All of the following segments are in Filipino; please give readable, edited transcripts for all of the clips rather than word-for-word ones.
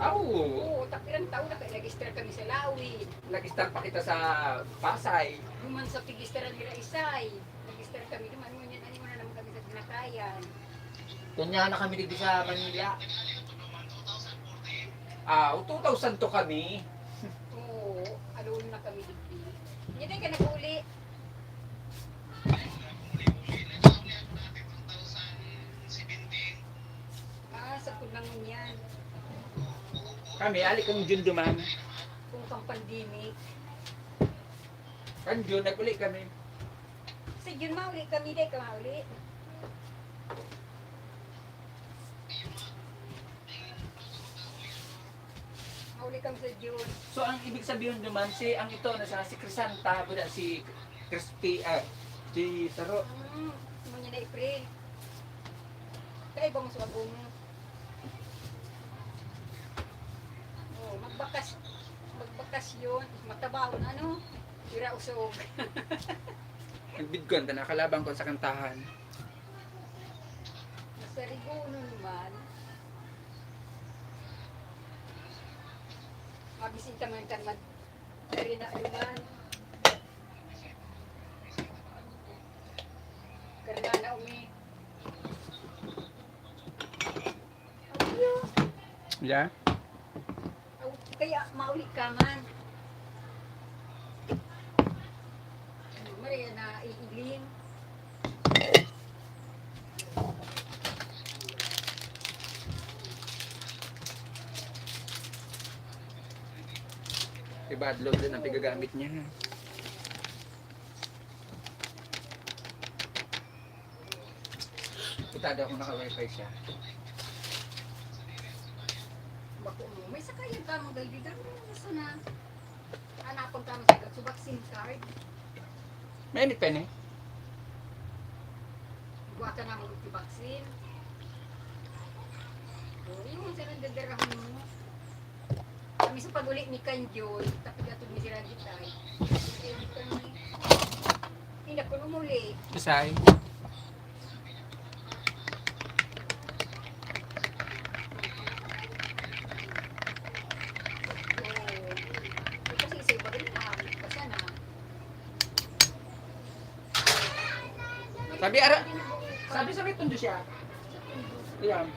Oo, ilang taon na nag-register kami sa Lawi. Nag-start pa kita sa Pasay. Duman sa pigisteran nila Isay. Nag-register kami duman mo niyan ani mo na naman kami sa Ginakayan. Kanya na kami dito sa Manila. 2000 to kami. Oo, alone na kami dito. Hindi tayo ka nag-uli. Sa kunangon yan. Kami, alik ang June duman. Kung pang pandemic. Kan June, nag-uli kami. Sa June mauli kami, di ka mauli. Mauli kami sa June. So, ang ibig sabihin naman, ang ito, si Crisanta, buda si Crispy, si Taro. Mo niya na April. Kaya ba mas wag mo? Oh, magbakasyon, matabawon ano? Tira usog. Nagbidgon, nakalabang ko sa kantahan. Sa Rigono naman. Mabisita man kan dari na aluman. Karena na umi. Yeah? Kaya mauli ka man. Maria na iiling. Ibadlog din ang pigagamit niya. Putada ako naka-wifi siya. Bako mo, may sakayan ka mo dahil bigyan mo gusto na. Anapon ka mo sa vaccine card. May init pen eh. Buwatan na mo vaccine. O, yung sa nagdadarahon mo. Kami sa pag-ulit ni Kanjoy, tapos gatod ni Sira Gitay. Hindi ko lumuli. Bisay. Kasi isa iba rin na. Kasi na. Sabi tundo siya. Ayan.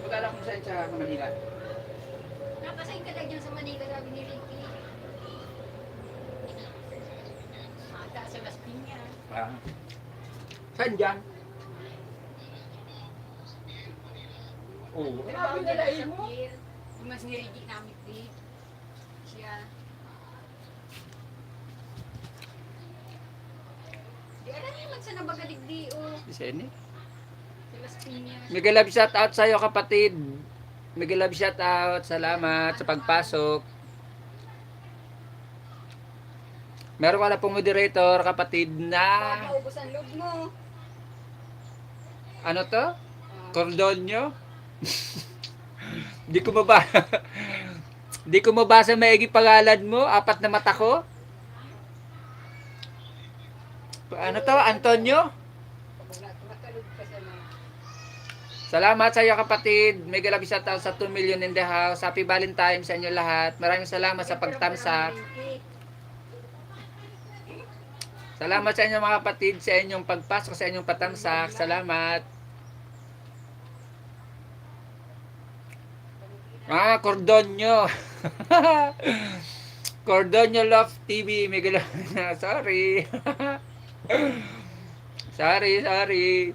Pagkala ko saan sa Manila. Napasayin ka lang dyan sa Manila, sabi ni Ricky. Mata sa Las Piñas. Saan dyan? Oo. Grabe na lang mo. Mas ni Ricky namin din. Siya. Di alam naman sa nabagaligdi o. Bisay Sa Las Piñas. Mega love shout out sa iyo kapatid. Mega love shout out. Salamat sa pagpasok. Meron ka na pong moderator kapatid na Maubos ang loob mo. ano to? Cordonyo? Di ko mabasa. Di ko mabasa maigi pangalan mo. 4 na mata ko. Ano to? Antonio? Makalog ka sa mga. Salamat sa iyo kapatid. Mega love shout out sa 2 million in the house. Happy Valentine's sa inyo lahat. Maraming salamat sa pagtamsak. Salamat sa inyo mga kapatid sa inyong pagpasok sa inyong patamsak. Salamat. Cordonyo. Cordonyo Love TV. Mega love. Sorry. sorry.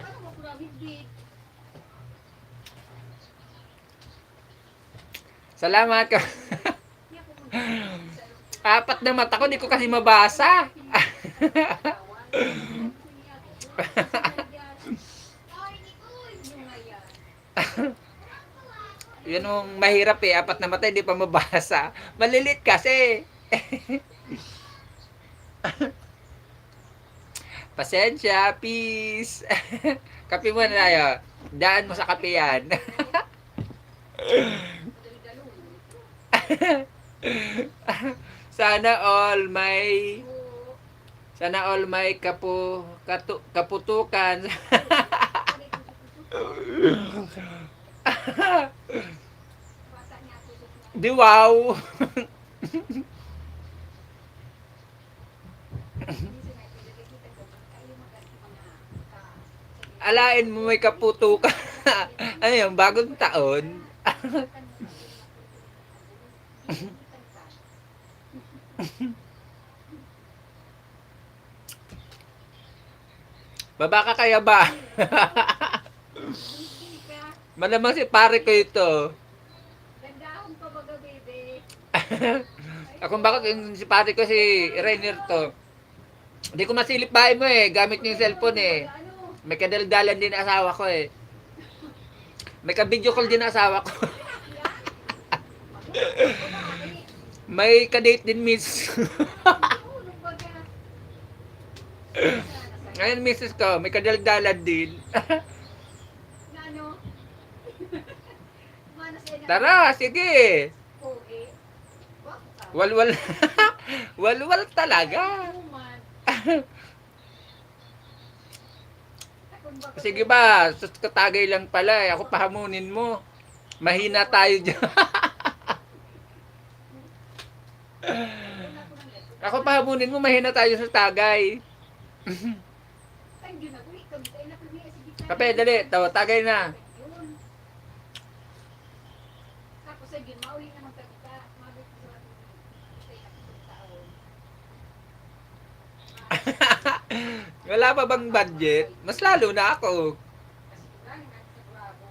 Paano mo maraming bid? Salamat ka. 4 na mata ko, di ko kasi mabasa. Yun yung mahirap eh, 4 na mata, hindi pa mabasa. Malilit kasi. Pasensya, peace. Kape mo na tayo. Daan mo sa kape yan. Sana all may kaputukan. Basa niya ako sa Di wow. minsan ay pinagkikita ko kayo magaling mga ka Alain mo may kaputo ka. Ano yung bagong taon? Baba ka kaya ba? Malamang si pare ko ito. Gandahon pa baga, baby. Ako bakit yung si pare ko si Rainier to. Hindi ko masilip bahay mo eh. Gamit niyo yung cellphone eh. Ano? May kadaldalan din ang asawa ko eh. May ka-video call din ang asawa ko. Babae. May ka-date din miss. Ano baga? Ngayon misis ko, may kadaldalan din. Na ano? Manas ay na. Tara, sige. Oo, eh. Baka. Walwal. Walwal talaga. Woman. Akong baka- Sige ba, sus katagay lang pala eh. Ako pahamunin mo. Mahina tayo dyan. Ako pahamunin mo, mahina tayo sa tagay. Ay, yun ako, ikaw, ay, nakuliya, sige, tayo. Kape, dali. Tagay na. Yun. Tapos ay yun, mauli naman kita. Mabit ko sa ating tay na pitong taon. Wala pa bang budget? Mas lalo na ako. Kasi lang, nasa Bravo.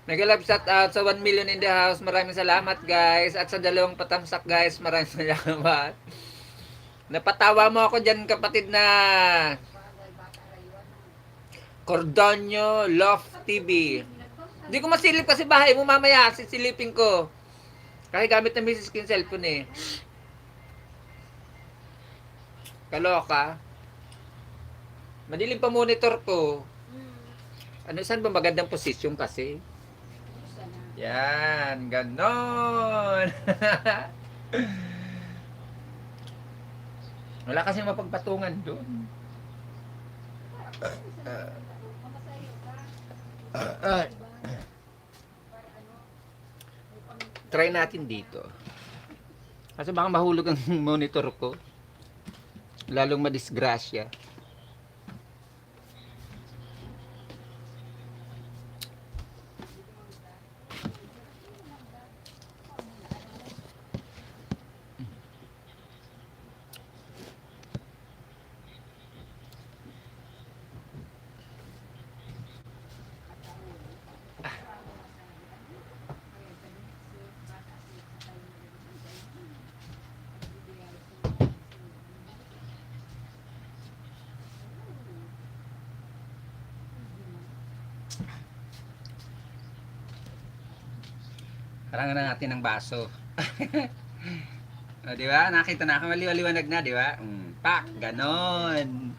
Nag-love shout out sa 1 million in the house. Maraming salamat guys. At sa dalawang patamsak guys, maraming salamat. Napatawa mo ako dyan kapatid na Bagay, bata, rayuan. Cordonio Love TV. Hindi ko masilip kasi bahay mo mamaya. Sisilipin ko. Kasi gamit na misis ko yung cellphone eh. Kaloka. Madilim pa monitor ko. Ano, saan ba magandang posisyon kasi? Yan, ganon. Wala kasi mapagpatungan doon. Try natin dito. Kasi baka mahulog ang monitor ko. Lalong madisgrasya. Harangan na natin ng baso. O, di ba? Nakita na ako, maliwaliwanag na, di ba? Pak, ganon.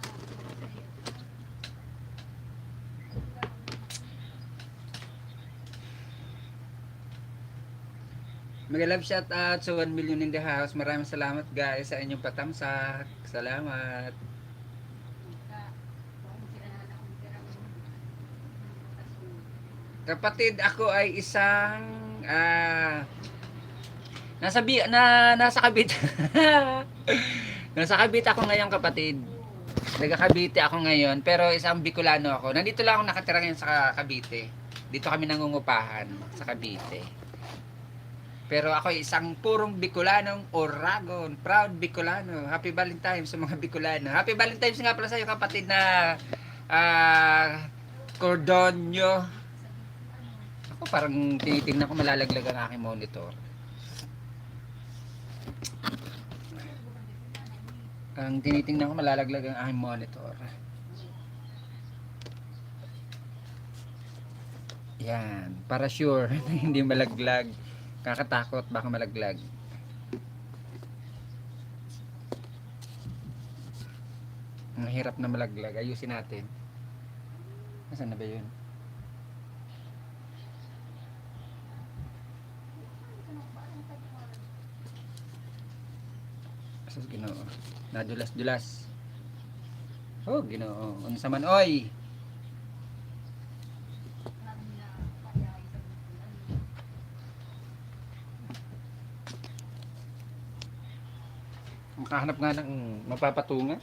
Mag-love shout out sa 1 million in the house. Maraming salamat guys sa inyong patamsak. Salamat. Kapatid, ako ay isang nasa Cavite. Nasa Cavite ako ngayon kapatid. Nagka-Cavite ako ngayon pero isang Bicolano ako. Nandito lang ako nakatira ngayon sa Cavite. Dito kami nangungupahan sa Cavite. Pero ako ay isang purong Bicolanong Oragon. Proud Bicolano. Happy Valentine's sa mga Bicolano. Happy Valentine's nga pala sa iyo kapatid na Cordonio. Ako parang tinitingnan ko malalaglag ang aking monitor. Ang tinitingnan ko malalaglag ang aking monitor. Yan, para sure na hindi malaglag. Kakatakot baka malaglag. Ang hirap na malaglag. Ayusin natin. Nasaan na ba yun? Asas Ginoo. Nadulas-dulas. Oh, Ginoo. Ano sa man oy? Makahanap nga ng mapapatungan.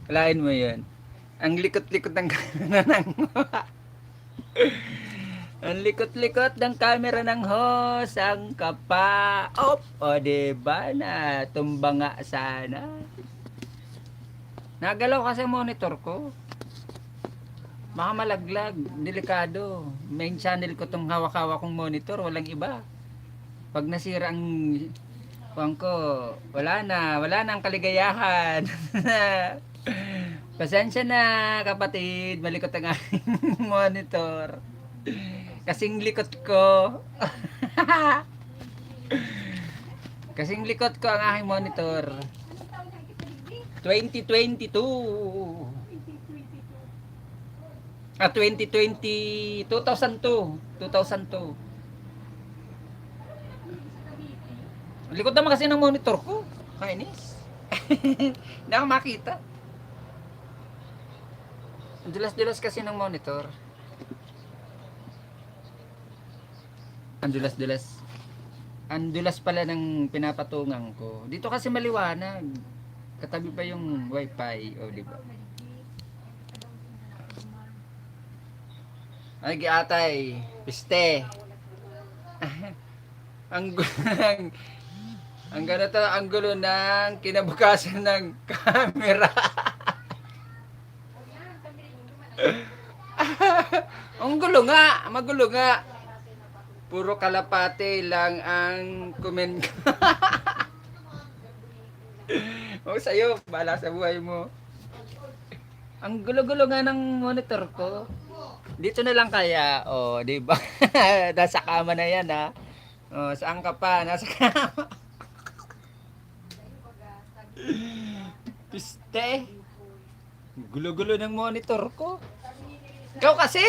Kalain mo yan. Ang likot-likot ng camera ng ang likot-likot ng camera ng host. Ang kapa. Op! O diba na tumba nga sana. Nagalaw kasi ang monitor ko. Baka malaglag. Delikado. Main channel ko tong hawak-hawak kong monitor. Walang iba. Pag nasira ang kuwan ko, wala na ang kaligayahan. Pasensya na kapatid, malikot ang aking monitor. Kasing likot ko. Kasing likot ko ang aking monitor. 2022. 2002. 2002. Likod naman kasi ng monitor ko. Kainis. Hindi ako makita. Ang dulas-dulas kasi ng monitor. Ang dulas-dulas. Ang dulas pala ng pinapatungan ko. Dito kasi maliwanag. Katabi pa yung wifi. O, diba? Ay, giatay. Piste. ang ganito ang gulo ng kinabukasan ng camera. Ang gulo nga, magulo nga. Puro kalapate lang ang comment ko. O sa'yo, bahala sa buhay mo. Ang gulo-gulo nga ng monitor ko. Dito na lang kaya, oh, di ba? Nasa kama na yan, ha. Oh, saan ka pa? Nasa kama. Piste. Gulo-gulo ng monitor ko. Ikaw kasi.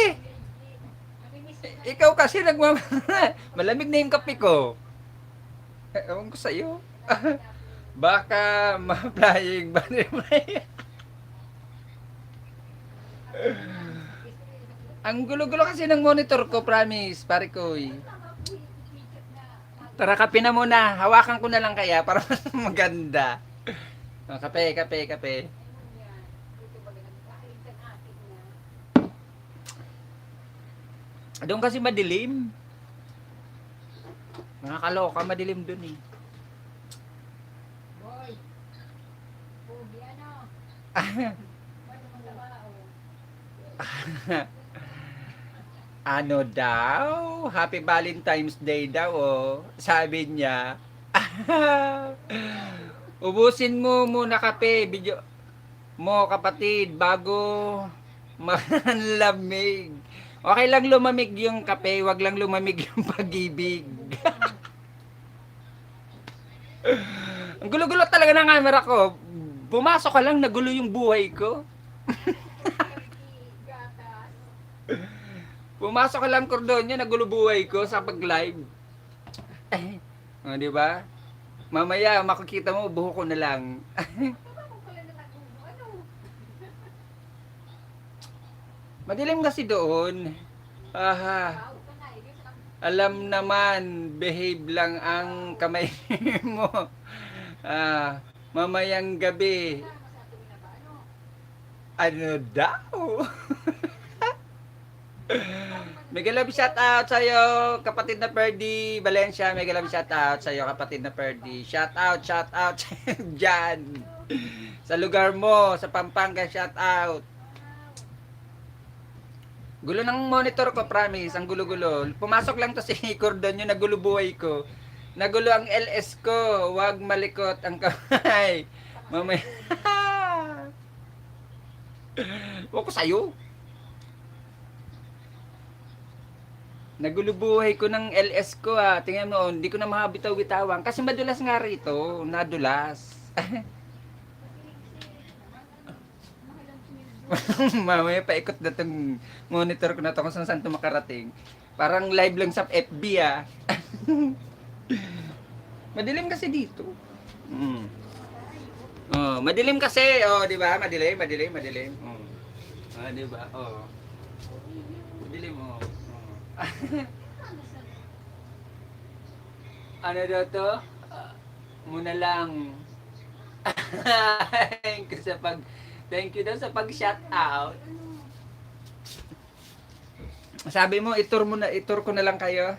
Ikaw kasi malamig na yung kape ko. Ewan ko sa'yo. Baka ma-flying battery. Ang gulo-gulo kasi ng monitor ko, promise, pare ko. Tara, kape na muna. Hawakan ko na lang kaya para mas maganda. Oh, kape. Doon kasi madilim. Nakakaloka, madilim doon eh. Boy. Pogi ano? Ano daw? Happy Valentine's Day daw, oh. Sabi niya. Ubusin mo muna kape, video mo kapatid, bago manlamig. Okay lang lumamig yung kape, wag lang lumamig yung pag-ibig. Ang gulo-gulo talaga ng camera ko. Pumasok ka lang, nagulo yung buhay ko. Pumasok ka lang Cordonio, nagulo buhay ko sa pag-live. Di ba? Mamaya makikita mo buho ko na lang. Madilim kasi doon. Aha. Alam naman, behave lang ang kamay mo. Mamayang gabi. Ano daw? Mega love shout out sa iyo, kapatid na Ferdy Valencia. Mega love shout out sa iyo, kapatid na Ferdy. Shout out diyan. Sa lugar mo, sa Pampanga, shout out. Gulo ng monitor ko, promise. Ang gulo-gulo. Pumasok lang to si Cordon yung nagulo buhay ko. Nagulo ang LS ko. Huwag malikot ang kamay. Mamaya. Huwag ko sa'yo. Nagulo buhay ko ng LS ko, ha. Tingnan mo, hindi ko na makabitaw-bitawan. Kasi madulas nga rito. Nadulas. Mamaya paikot na tong monitor ko na to kung saan to makarating. Parang live lang sa FB ah. Madilim kasi dito. Mm. Oh, madilim kasi. Oh, di ba? Madilim. Oh. Ah, di ba? Oh. Madilim oh. Oh. Ano daw to? Muna lang. Thank you daw sa pag-shout out. Sabi mo, itur ko na lang kayo.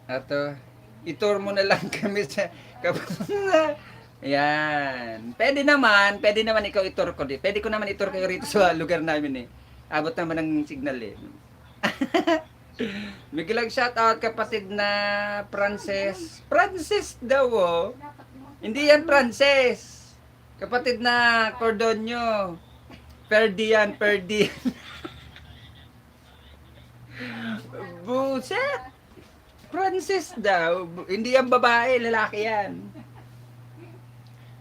Ato, itur mo na lang kami sa Yan. Pwede naman ikaw itur ko. Pwede ko naman itur kayo rito sa lugar namin eh. Abot naman ng signal eh. Biglang shout out kapatid na Frances. Frances daw oh. Hindi yan Frances. Kapatid na Cordonio. Perdian. Buset. Frances daw. Hindi yan babae, lalaki yan.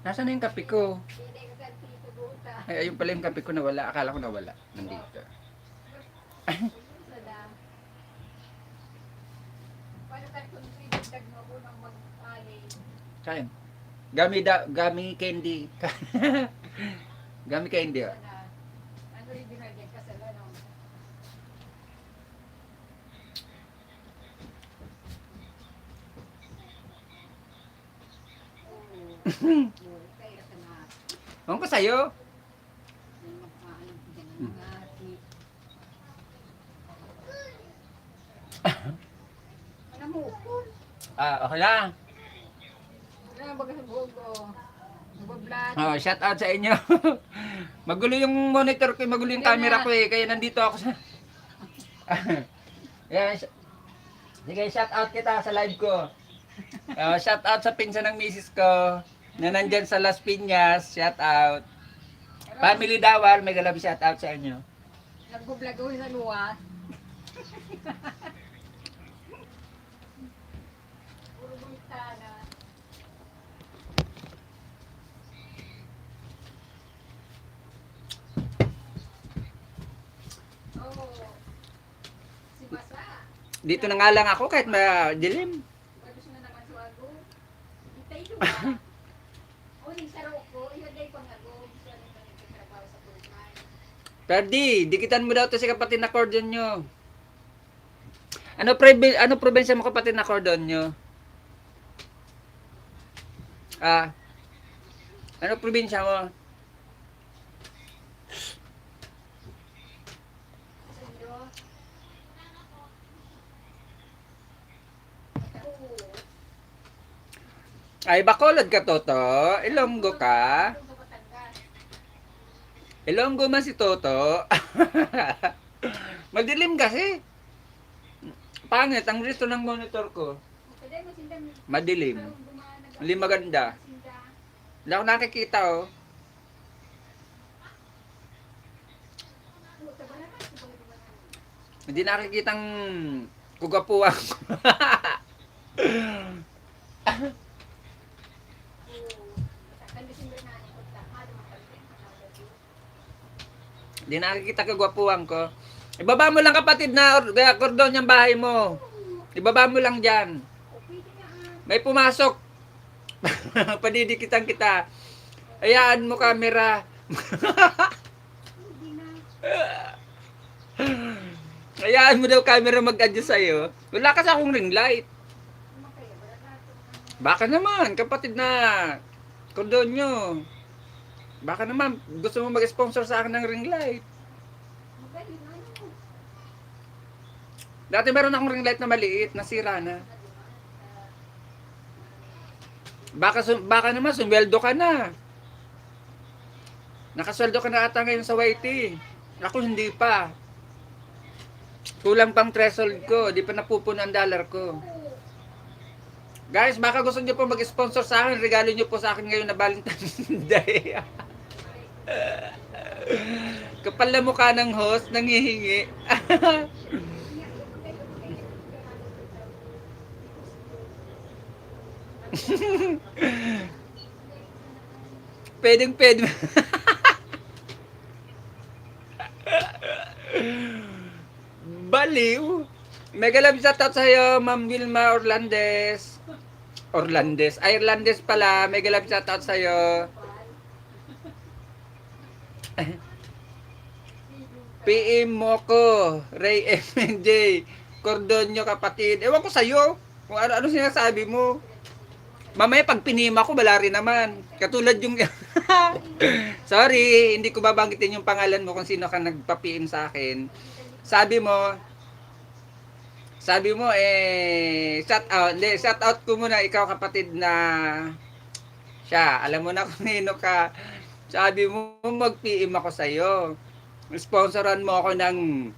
Nasaan na yung kape ko? Ay, ayun pala yung kape ko nawala. Akala ko nawala. Nandito. Kain. Gami candy. Gami candy. Oh. Ano rin binagyan ka sa ano? Kaya ka na. Ewan ko sa'yo. Alam mo, Okay lang. wala baga sa buhok ko. Nagbablad. Oh, shout out sa inyo. Magulo yung monitor ko, magulo yung camera ko eh. Kaya nandito ako sa... Yan. Sige, shout out kita sa live ko. Shout out sa pinsan ng misis ko na nandyan sa Las Piñas. Shout out. Family Dawal, may galab shout out sa inyo. Nagbablad ko sa luwa. Puro buntana. Oh. Si Basa. Dito na nga lang ako kahit madilim. Gusto na naman sa ago. Itay ko ba? O, yung saro ko, yun day pang ago. Gusto na naman nagtatrabaho sa pulman. Perdi, dikitan mo daw to si kapatid na cordon nyo. Ano probinsya mo kapatid na cordon nyo? Ano probinsya mo? Sa inyo? Oo. Ay, Bacolod ka, Toto. Ilonggo ka. Doon sa Batangas. Ilonggo man si Toto. Madilim kasi. Pangit, ang resto ng monitor ko. Pwede mo sindan. Madilim. Hindi maganda. Wala akong nakikita, oh. Hindi nakikitang kugapuan ko. Hindi nakikita kagwapuan ko. Ibaba mo lang kapatid na cordon yung bahay mo. Ibaba mo lang dyan. May pumasok. Padidikitan kita. Hayaan mo camera. Hayaan mo daw camera mag-adjust sa'yo. Wala kasi akong ring light. Baka naman, kapatid na cordon nyo. Baka naman, gusto mo mag-sponsor sa akin ng ring light. Dati meron akong ring light na maliit, nasira na. Baka naman, sumweldo ka na. Nakasweldo ka na ata ngayon sa YT. Ako hindi pa. Kulang pang threshold ko, di pa napupuno ang dollar ko. Guys, baka gusto niyo po mag-sponsor sa akin, regalo niyo po sa akin ngayon na Valentine's Day. Kapal na mukha ng host, nangihingi. Pwede. Baliw. Mega love shoutout sa'yo, Ma'am Wilma Orlandes. Irlandes pala. Mega love shoutout sa'yo. PM mo ko, Ray MJ, Cordonio kapatid. Ewan ko sa'yo, kung ano sinasabi mo. Mamaya pag pinima ko, bala rin naman. Katulad yung... Sorry, hindi ko babanggitin yung pangalan mo kung sino ka nagpa-PM sa akin. Sabi mo, shout out ko muna ikaw kapatid na siya. Alam mo na kung nino ka. Sabi mo, mag-PM ako sa'yo. Sponsoran mo ako ng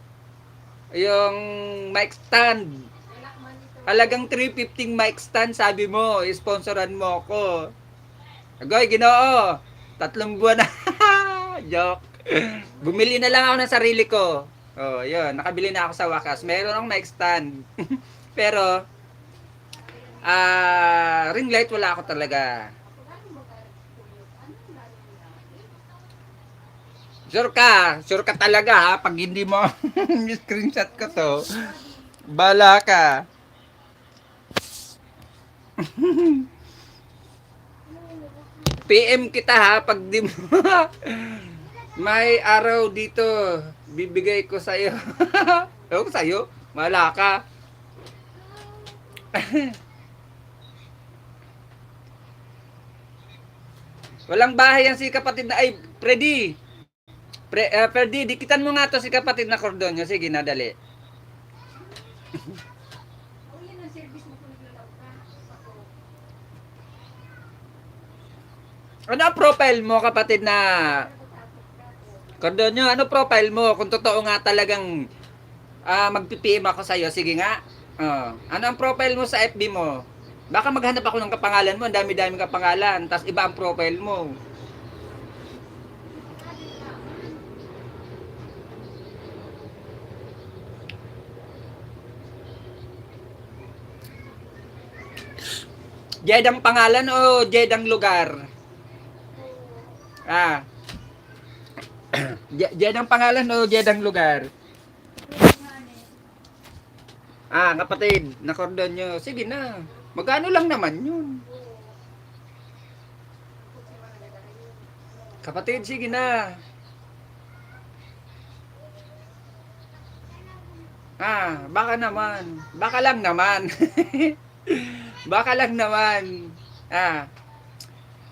yung mic stand. Halagang 350 mic stand, sabi mo, sponsoran mo ako. Agoy, Ginoo. 3 buwan na. Joke. Bumili na lang ako ng sarili ko. Oh, yun. Nakabili na ako sa wakas. Meron akong mic stand. Pero, ring light wala ako talaga. Sure ka talaga ha. Pag hindi mo screenshot ko to, bala ka. PM kita ha. Pag di mo may araw dito, bibigay ko sa'yo. Ewan ko sa'yo, wala ka. Walang bahay yan si kapatid na, ay, Freddy, dikitan mo nga to si kapatid na Cordonio. Sige, nadali. Ano ang profile mo kapatid na Cordonio, ano profile mo? Kung totoo nga talagang mag-PM ako sa'yo, sige nga. Ano ang profile mo sa FB mo? Baka maghanap ako ng kapangalan mo, ang dami-dami kapangalan, tas iba ang profile mo. Jedang pangalan o Jedang lugar? Jedang pangalan o Jedang lugar? Kapatid, na Cordonio. Sige na. Magkano lang naman yun? Kapatid, sige na. Baka naman. Baka lang naman. Baka lang naman.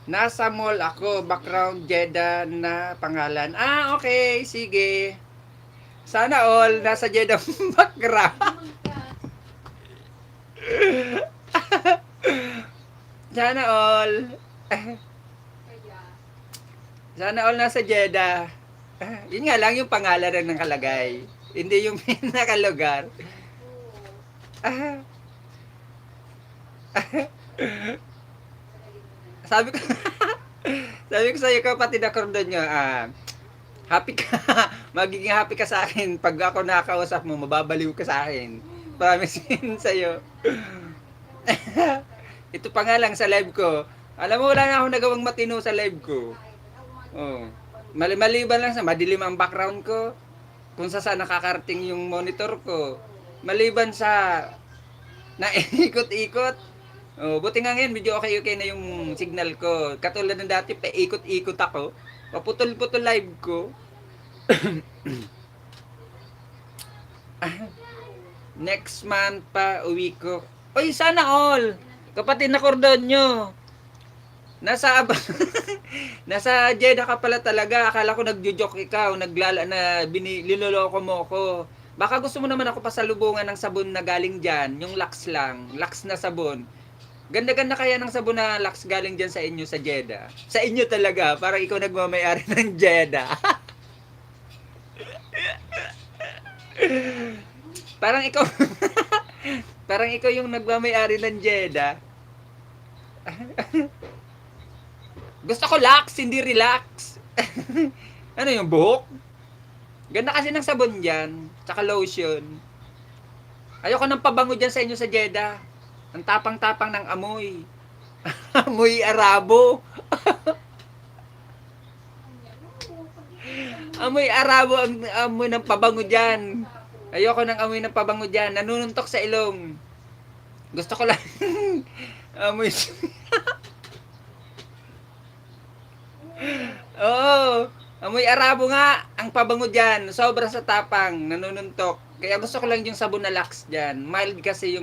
Nasa mall ako, background Jeddah na pangalan. Okay, sige. Sana all nasa Jeddah background. Sana all. Sana all nasa Jeddah. Yun nga lang yung pangalan rin ng kalagay. Hindi yung pinakalugar. Sabi ko sa iyo kapatid na Cordonio, happy ka. Magiging happy ka sa akin pag ako nakakausap mo, mababaliw ka sa akin. Promise yun sa iyo. Ito pa nga lang sa live ko. Alam mo, wala na akong nagawang matino sa live ko. Maliban lang sa madilim ang background ko. Kung saan nakakarating yung monitor ko. Maliban sa naikot-ikot. Buti nga ngayon, medyo okay na yung signal ko. Katulad ng dati, paikot-ikot ako. Paputol-putol live ko. Next month pa, uwi ko. Oy, sana all! Kapatid na Cordonio. Nasa Jeddah ka pala talaga. Akala ko nagjo-joke ikaw, niloloko mo ko. Baka gusto mo naman ako pasalubungan ng sabon na galing dyan, yung Lux lang, Lux na sabon. Ganda-ganda kaya ng sabon na Lux galing dyan sa inyo sa Jeddah. Sa inyo talaga, parang ikaw nagmamayari ng Jeddah. Parang ikaw parang ikaw yung nagmamayari ng Jeddah. Gusto ko Lux, hindi relax. Ano yung buhok? Ganda kasi ng sabon dyan, tsaka lotion. Ayoko ng pabango dyan sa inyo sa Jeddah. Ang tapang-tapang ng amoy. Amoy Arabo. Amoy arabo ang amoy ng pabango dyan. Ayoko ng amoy ng pabango dyan. Nanununtok sa ilong. Gusto ko lang amoy. Oo. Amoy arabo nga ang pabango dyan. Sobra sa tapang. Nanununtok. Kaya gusto ko lang yung sabon na Lux dyan. Mild kasi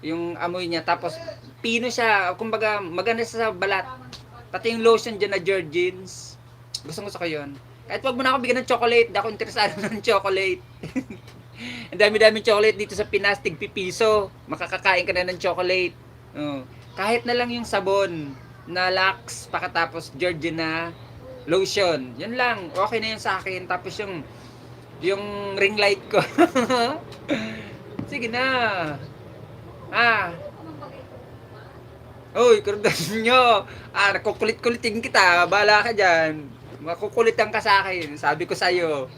yung amoy niya. Tapos pino siya. Kumbaga maganda siya sa balat. Pati yung lotion dyan na Jergens. Gusto ko yun. Kahit wag mo na ako bigyan ng chocolate. Di ako interesado ng chocolate. Ang dami-daming chocolate dito sa Pinas. Tig pipiso. Makakakain ka na ng chocolate. Kahit na lang yung sabon na Lux. Pakatapos Jergens na lotion. Yan lang. Okay na yun sa akin. Tapos yung ring light ko. Sige na. Uy, kurdan nyo. Nakukulit-kulitin kita. Bahala ka dyan. Makukulitan ka sa akin. Sabi ko sa'yo.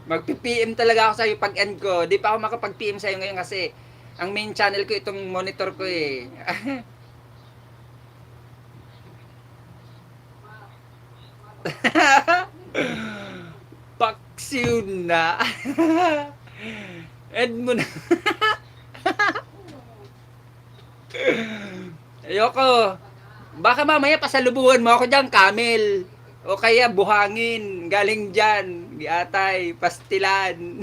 Magpi-PM talaga ako sa'yo pag end ko. Di pa ako makapag-PM sa'yo ngayon kasi ang main channel ko itong monitor ko eh. Paksiw na. End mo na. Ayoko. Baka mamaya pasalubuhan mo ako dyan, camel. O kaya buhangin. Galing dyan. Giatay. Pastilan.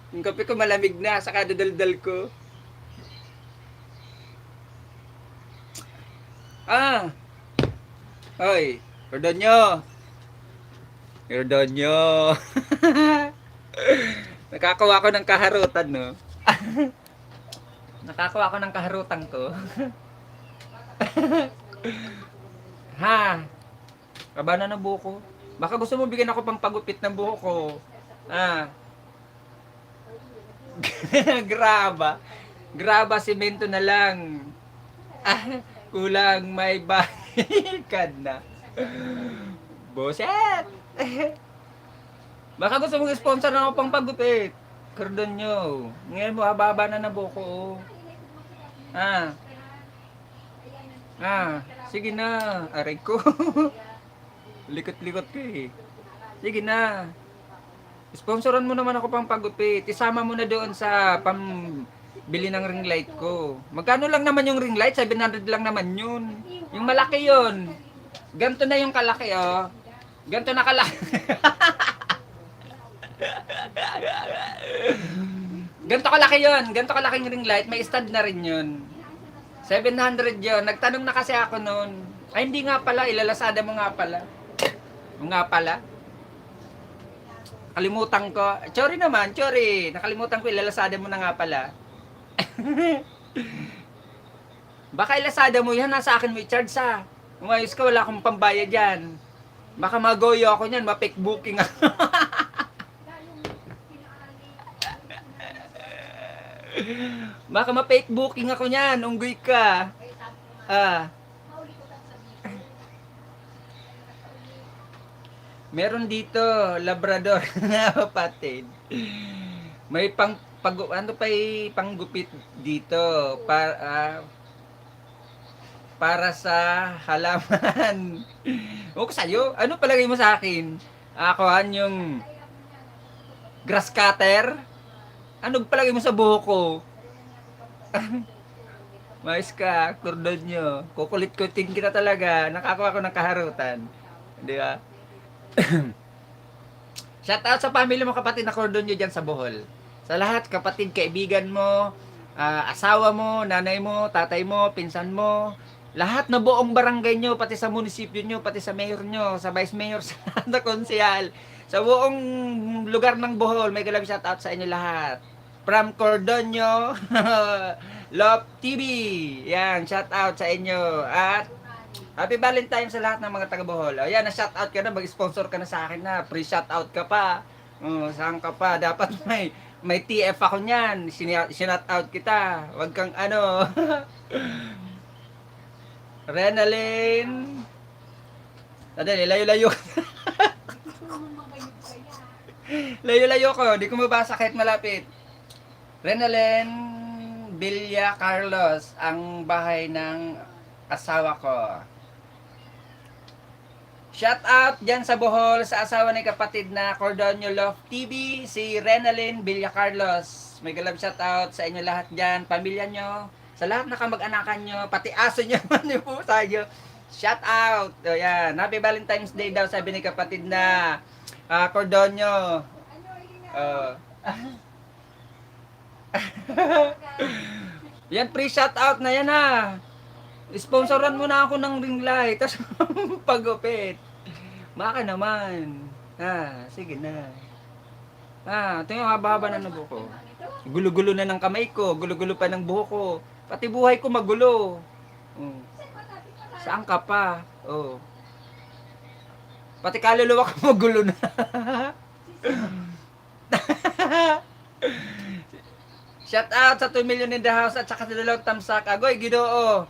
Yung kape ko malamig na. Saka dadaldal ko. Hoy. Pardon nyo. Nakakawa ko ng kaharutan, no? Nakakawa ko ng kaharutan ko. Kaba na ng buko. Baka gusto mo bigyan ako pang pagupit ng buhok ko. Graba, semento na lang. Kulang may balikan na. Boset! Baka gusto mong sponsor na ako pang pagupit. Kordon nyo. Ngayon mo, haba na ng buko. Sige na. Aray ko. Likot-likot ko eh. Sige na. Sponsoran mo naman ako pang pagupit. Isama mo na doon sa pambili ng ring light ko. Magkano lang naman yung ring light? 700 lang naman yun. Yung malaki yun. Ganto na yung kalaki, oh. Ganto na kalaki. Ganto kalaki yun. Ganto kalaking ring light. May stand na rin yun. 700 yun. Nagtanong na kasi ako noon. Ay, hindi nga pala. Ilalasada mo nga pala. Kalimutan ko. Sorry naman, sorry. Nakalimutan ko, ilalasada mo na nga pala. Baka ilasada mo yan, nasa akin mo i-charge sa. Umayos ka, wala akong pambayad yan. Baka magoyo ako niyan, ma-fake booking ako. Baka ma-fake booking ako niyan, unggoy ka. Meron dito, Labrador na kapatid. May panggupit dito para sa halaman. O sa'yo, ano palagay mo sa akin? Akuhan yung grass cutter? Ano palagay mo sa buhok ko? Mais ka, kordon nyo. Kukulit-kutin kita talaga. Nakakuha ko ng kaharutan. Di ba? Shout out sa family mo, kapatid, na kordon nyo dyan sa Bohol. Sa lahat, kapatid, kaibigan mo, asawa mo, nanay mo, tatay mo, pinsan mo, lahat na buong barangay nyo, pati sa munisipyo nyo, pati sa mayor nyo, sa vice mayor, sa lahat na konsehal, sa buong lugar ng Bohol, may galang shout out sa inyo lahat. From Cordonyo Love TV. Yan, shout out sa inyo. At Happy Valentine sa lahat ng mga taga Bohol. Ayan, na-shout out ka na, mag-sponsor ka na sa akin na. Free shout out ka pa. Saan ka pa? Dapat may TF ako niyan. Shout out kita. Wag kang ano. Renalyn. Tadali, layo-layo. Layo-layo ko. Di ko mabasa kahit malapit. Renalyn Villa Carlos, ang bahay ng asawa ko. Shout out dyan sa Bohol sa asawa ni kapatid na Cordonio Love TV, si Renalyn Villacarlos. May galab shout out sa inyo lahat dyan, pamilya nyo, sa lahat na kamag-anakan nyo, pati aso nyo, ano po tayo. Shout out. O yan, Happy Valentine's Day daw sabi ni kapatid na Cordonio. Ano, yun nga. Yan, free shout out na yan ha. Sponsoran mo na ako ng ring light, tapos pagupit. Baka naman. Sige na. Ito yung haba-haba na ng buhok ko. Gulo-gulo na ng kamay ko, gulo-gulo pa ng buhok ko. Pati buhay ko magulo. Saan ka pa? Oh. Pati kaluluwa ko magulo na. Shout out sa 2 million in the house at saka sa dalawang tamsak. Agoy, Ginoo.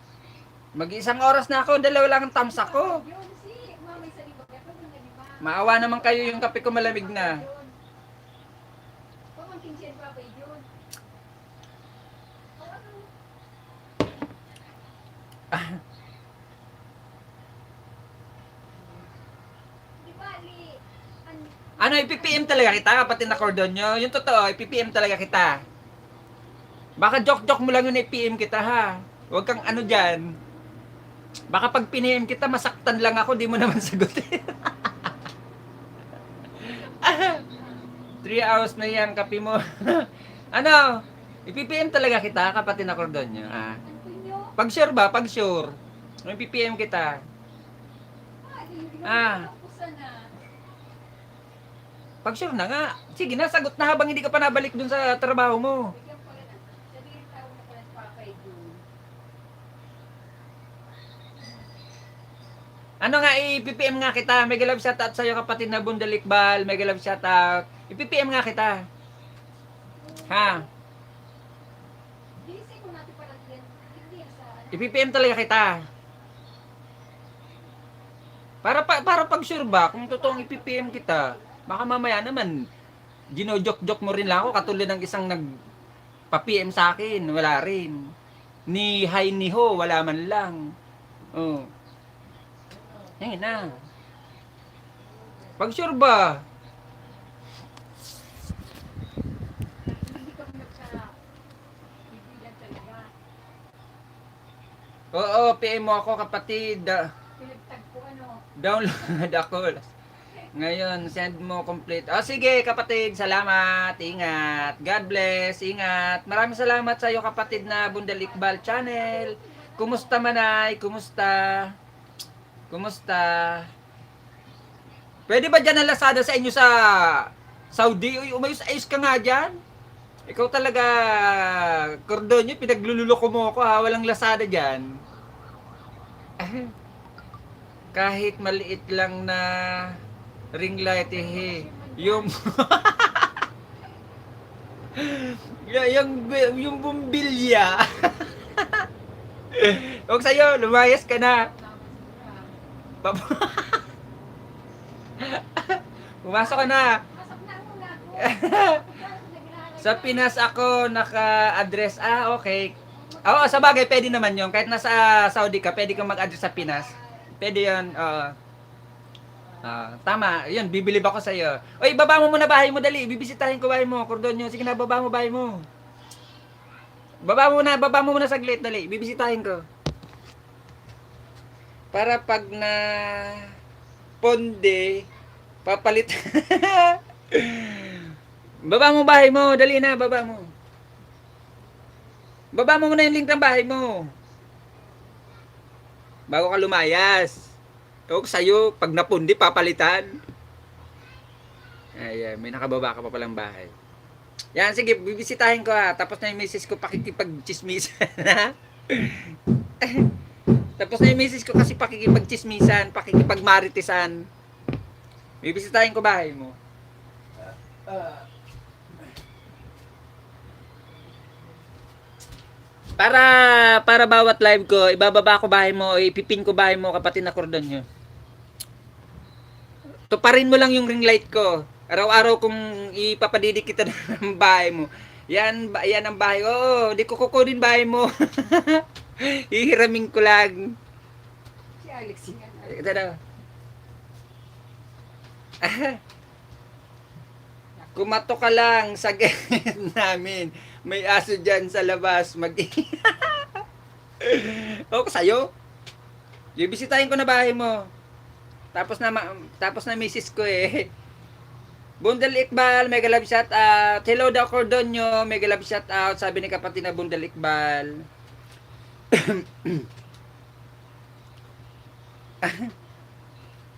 Mag-isang oras na ako, dalawa lang ang tamsak ko. Maawa naman kayo yung kape ko malamig na. Ano, ipipm talaga kita, kapatid na Cordonio? Yung totoo, ipipm talaga kita. Baka joke-joke mo lang yun, ipm kita ha. Huwag kang ano dyan. Baka pag pinm kita, masaktan lang ako, di mo naman sagutin. 3 hours na yan, kape mo. Ano, ipipm talaga kita, kapatid na Cordonio. Pag sure ba? Pag sure. Ipipm kita. Pag sure na nga. Sige na, sagot na habang hindi ka pa nabalik dun sa trabaho mo. Ano nga, i-PPM nga kita. May galab shoutout sa'yo kapatid na Bundalikbal. May galab shoutout. I-PPM nga kita. Ha? I-PPM talaga kita. Para pag sure ba, kung totoong i-PPM kita, baka mamaya naman, ginojok-jok mo rin lang ako, katulad ng isang nagpa-PM sa akin, wala rin. Ni hi ni ho, wala man lang. Oh. Yan na. Pag sure ba? Oo, PM mo ako kapatid. Download ako. Ngayon, send mo complete. Sige kapatid, salamat. Ingat. God bless. Ingat. Maraming salamat sa iyo kapatid na Bundalikbal channel. Kumusta manay? Kumusta? Kumusta? Pwede ba dyan ang Lazada sa inyo sa Saudi? Uy, umayos-ayos ka nga dyan. Ikaw talaga, Cordonio, pinaglululoko mo ako ha. Walang Lazada dyan. Kahit maliit lang na ring light yung yung bumbilya. Huwag sa'yo, lumayas ka na. Pumasok ka na. Sa Pinas ako naka-address. Okay. Oo, sa bagay, pwede naman yun. Kahit nasa Saudi ka, pwede kang mag-address sa Pinas. Pwede yun. Tama. Yun, bibilib ako sa'yo. Oy, baba mo muna bahay mo, dali. Bibisitahin ko bahay mo, Cordonio. Sige na, baba mo bahay mo. Baba mo muna saglit, dali. Bibisitahin ko. Para pag na ponde, papalit. Baba mo bahay mo, dali na, baba mo. Baba mo muna yung link ng bahay mo. Bago ka lumayas. Huwag sa'yo, pag napundi, papalitan. Ayan, may nakababa ka pa palang bahay. Yan, sige, bibisitahin ko ha. Tapos na yung misis ko, pakikipag-chismisan ha. Tapos na yung misis ko kasi pakikipag-chismisan, pakikipag-maritisan. Bibisitahin ko bahay mo. Para bawat live ko, ibababa ko bahay mo, ipipin ko bahay mo, kapatid na Cordonio. Tuparin mo lang yung ring light ko. Araw-araw kung ipapadidik kita ng bahay mo. Yan ang bahay. Oo, di ko kukunin bahay mo. Hihiramin ko lang. Si Alex yan. Ito daw. Kumato ka lang sa gate namin. May aso dyan sa labas. O, sa'yo. Bibisitahin ko na bahay mo. Tapos na misis ko eh. Bundal Iqbal, mega love shout out. Hello daw Cordonyo, mega love shout out. Sabi ni kapatid na Bundal Iqbal.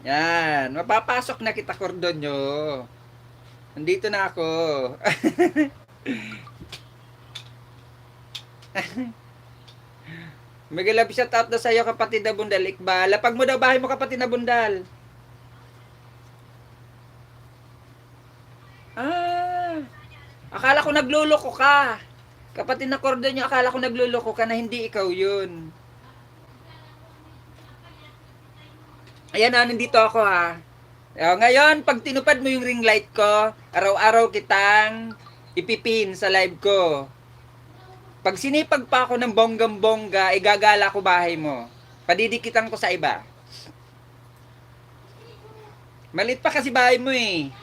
Yan, mapapasok na kita Cordonyo. Nandito na ako. Mega love shout out daw sa'yo kapatid na Bundal Iqbal. Lapag mo daw bahay mo kapatid na Bundal. Akala ko nagluloko ka. Kapatid na Cordonyo, akala ko nagluloko ka na hindi ikaw yun. Ayan na, nandito ako ha. Ngayon, pag tinupad mo yung ring light ko, araw-araw kitang ipipin sa live ko. Pag sinipag pa ako ng bonggam-bongga, igagala ko bahay mo. Padidikitan ko sa iba. Malit pa kasi bahay mo eh.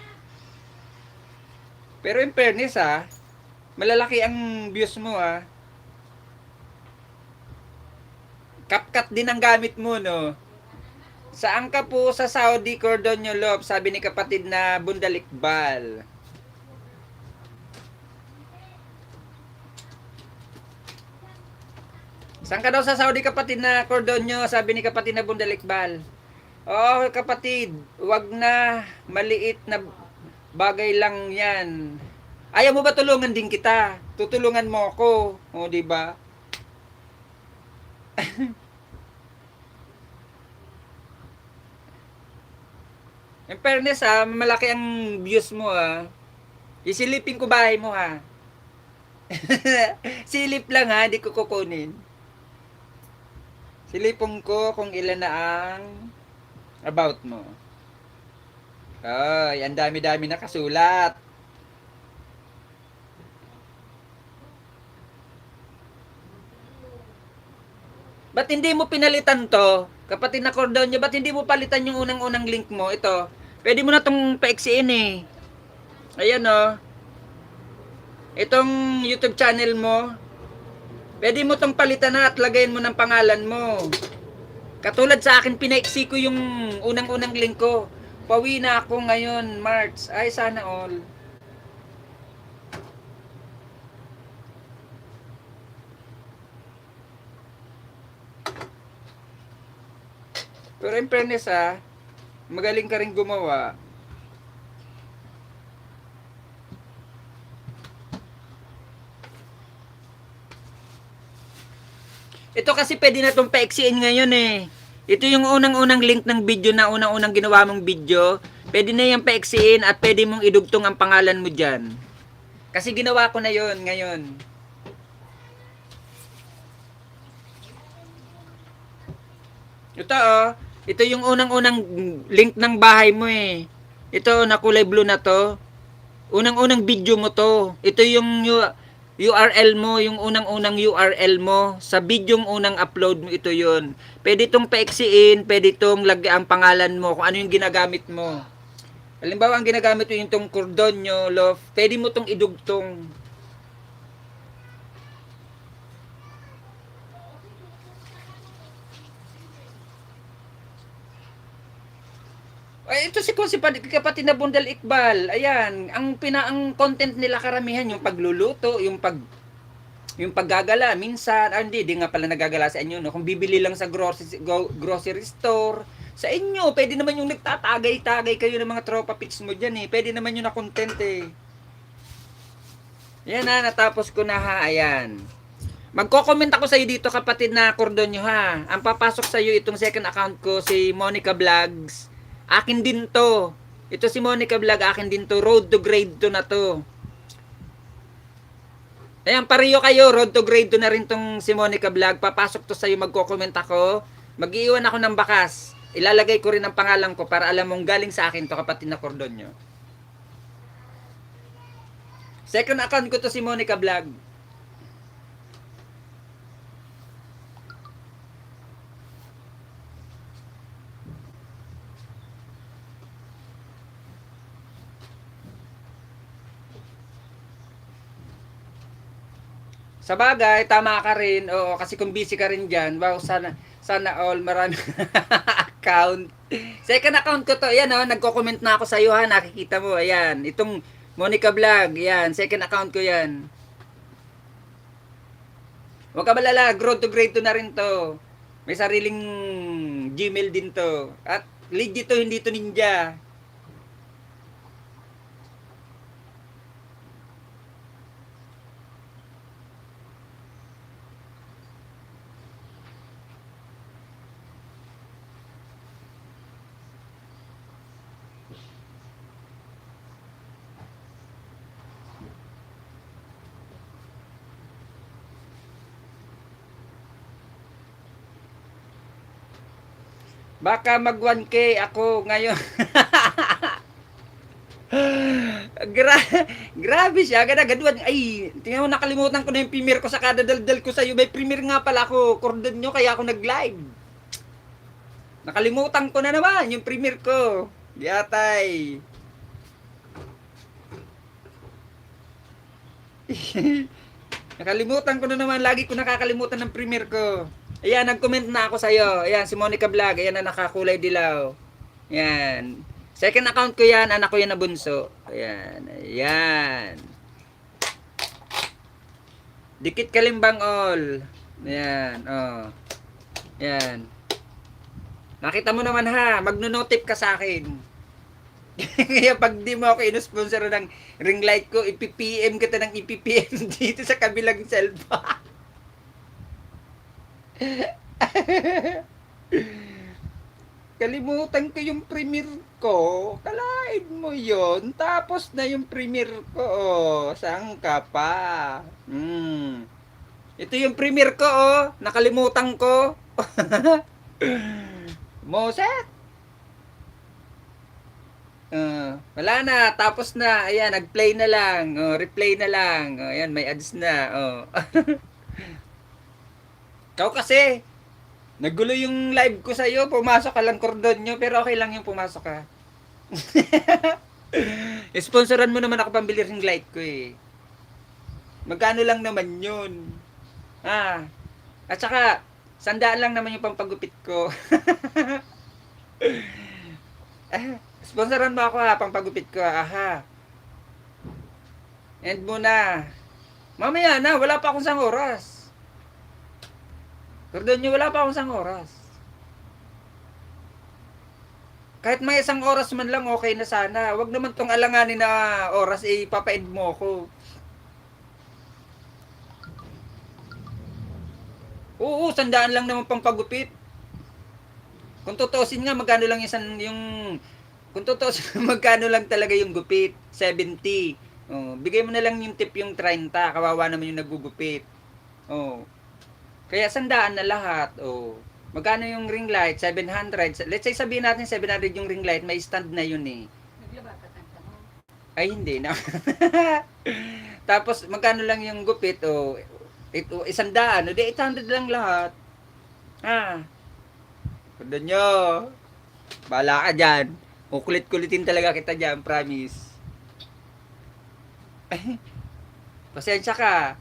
Pero in fairness malalaki ang views mo CapCut din ang gamit mo no. Saan ka po sa Saudi Cordonyo Love? Sabi ni kapatid na Bundal Iqbal. Saan ka daw sa Saudi kapatid na Cordonyo? Sabi ni kapatid na Bundal Iqbal. Oh kapatid, wag na maliit na bagay lang yan. Ayaw mo ba tulungan din kita? Tutulungan mo ako. O, di ba? In fairness malaki ang views mo Isilipin ko bahay mo Silip lang di ko kukunin. Silipin ko kung ilan na ang about mo. Ay, ang dami-dami nakasulat. Ba't hindi mo pinalitan to? Kapatid na Cordonyo, ba't hindi mo palitan yung unang-unang link mo? Ito, pwede mo na tong paiksiin eh. Ayan Itong YouTube channel mo, pwede mo tong palitan na at lagayin mo ng pangalan mo. Katulad sa akin, pinaiksi ko yung unang-unang link ko. Pauwi na ako ngayon, March. Ay, sana all. Pero in fairness magaling ka rin gumawa. Ito kasi pwede na itong paiksiin ngayon eh. Ito yung unang-unang link ng video na unang-unang ginawa mong video. Pwede na yung paiksiin at pwede mong idugtong ang pangalan mo dyan. Kasi ginawa ko na yon ngayon. Ito ito yung unang-unang link ng bahay mo eh. Ito na kulay blue na to. Unang-unang video mo to. Ito yung URL mo, yung unang-unang URL mo. Sa video yung unang upload mo, ito yun. Pwede itong paiksiin, pwede itong lagyan ang pangalan mo, kung ano yung ginagamit mo. Halimbawa, ang ginagamit mo yung itong Cordonyo Love, pwede mo itong idugtong. Ay, ito si kapatid na Bundal Iqbal. Ayan, ang content nila karamihan yung pagluluto, yung paggagala minsan, hindi nga pala nagagala sa inyo no. Kung bibili lang sa grocery store, sa inyo, pwede naman yung nagtatagay-tagay kayo ng mga tropa pics mo diyan eh. Pwede naman yung na content eh. Yan natapos ko na ayan. Magko-comment ako sa iyo dito kapatid na Cordonyo Ang papasok sa iyo itong second account ko si Monica Vlogs. Akin din to. Ito si Monica Vlog, akin din to. Road to grade 2 na to. Ayan, pareho kayo. Road to grade 2 na rin tong si Monica Vlog. Papasok to sa'yo, magko-comment ako. Mag-iiwan ako ng bakas. Ilalagay ko rin ang pangalan ko para alam mong galing sa akin to kapatid na Cordonyo. Second account ko to si Monica Vlog. Sa bagay, tama ka rin. Oo, kasi kung busy ka rin dyan, wow, sana all marami account. Second account ko to. Ayan, oh, nagko-comment na ako sa iyo, ha. Nakikita mo, ayan. Itong Monica Vlog, ayan. Second account ko yan. Huwag ka malala, growth to grade to na rin to. May sariling Gmail din to. At legit to, hindi to ninja. Baka mag 1K ako ngayon. Grabe siya, agad-agad. Ay, tingnan mo, nakalimutan ko na yung premiere ko sa kadadaldal ko sa iyo. May premiere nga pala ako, cordon nyo, kaya ako nag-live. Nakalimutan ko na naman yung premiere ko. Yatay. Nakalimutan ko na naman, lagi ko nakakalimutan ng premiere ko. Ayan, nag-comment na ako sa iyo. Ayan, si Monica Vlog, ayan na nakakulay dilaw. Ayan. Second account ko yan, anak ko yan na bunso. Ayan, ayan. Dikit Kalimbang all. Ayan, oh. Ayan. Nakita mo naman ha, magno-notif ka sa akin. Kaya pag di mo ako ino-sponsor ng ring light ko, ipipm kita ng ipipm dito sa kabilang cellphone. Kalimutan ko yung premiere ko. Kalain mo yon. Tapos na yung premiere ko. Oh. Saan ka pa? Ito yung premiere ko. Oh. Nakalimutan ko. Moset. Wala na. Tapos na. Ayan, nag-play na lang. Oh, replay na lang. Oh, ayan, may ads na. Oh. Ikaw kasi, nagulo yung live ko sa iyo, pumasok ka lang cordon nyo, pero okay lang yung pumasok ka. Sponsoran mo naman ako pambili ring light ko eh. Magkano lang naman yun? At saka, 100 lang naman yung pampagupit ko. Sponsoran mo ako ha, pampagupit ko ha. End muna. Mamaya na, wala pa akong 1 oras. Cordon nyo, wala pa akong 1 oras. Kahit may 1 oras man lang, okay na sana. Huwag naman tong alanganin na oras, ipapaid mo ako. Oo, 100 lang naman pang pagupit. Kung tutusin nga, magkano lang kung tutusin, magkano lang talaga yung gupit? 70. Oh, bigay mo na lang yung tip yung 30. Kawawa naman yung nagugupit. Oh. Kaya 100 na lahat. Oh. Magkano yung ring light? 700. Let's say sabihin natin 700 yung ring light, may stand na yun eh. Naglaba ka tanta mo. Ay hindi na. Tapos magkano lang yung gupit? Oh, 100. O di 800 lang lahat. Pwede nyo. Bala ka dyan. Kukulit-kulitin talaga kita dyan, promise. Pasensya ka.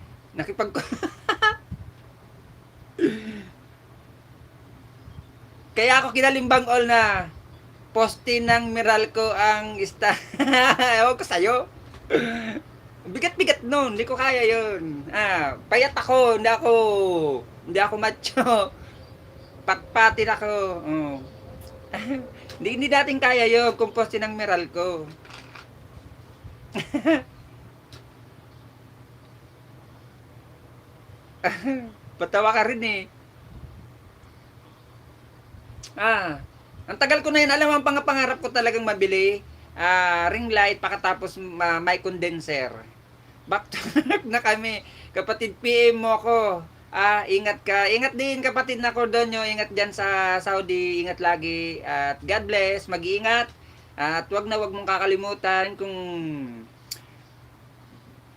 Kaya ako kinalimbang all na postin ng Meralco ang ewan ko sa'yo. Bigat-bigat nun, hindi ko kaya yun. Payat ako, hindi ako macho. Patpatin ako. Oh. Hindi natin kaya yun kung postin ng Meralco. Patawa ka rin eh. Ang tagal ko na yun. Alam mo, ang pangarap ko talagang mabili. Ring light, pakatapos may condenser. Back to work na kami. Kapatid, PM mo ako. Ingat ka. Ingat din kapatid na Cordonyo. Ingat dyan sa Saudi. Ingat lagi. At God bless. Mag-iingat. At wag mong kakalimutan kung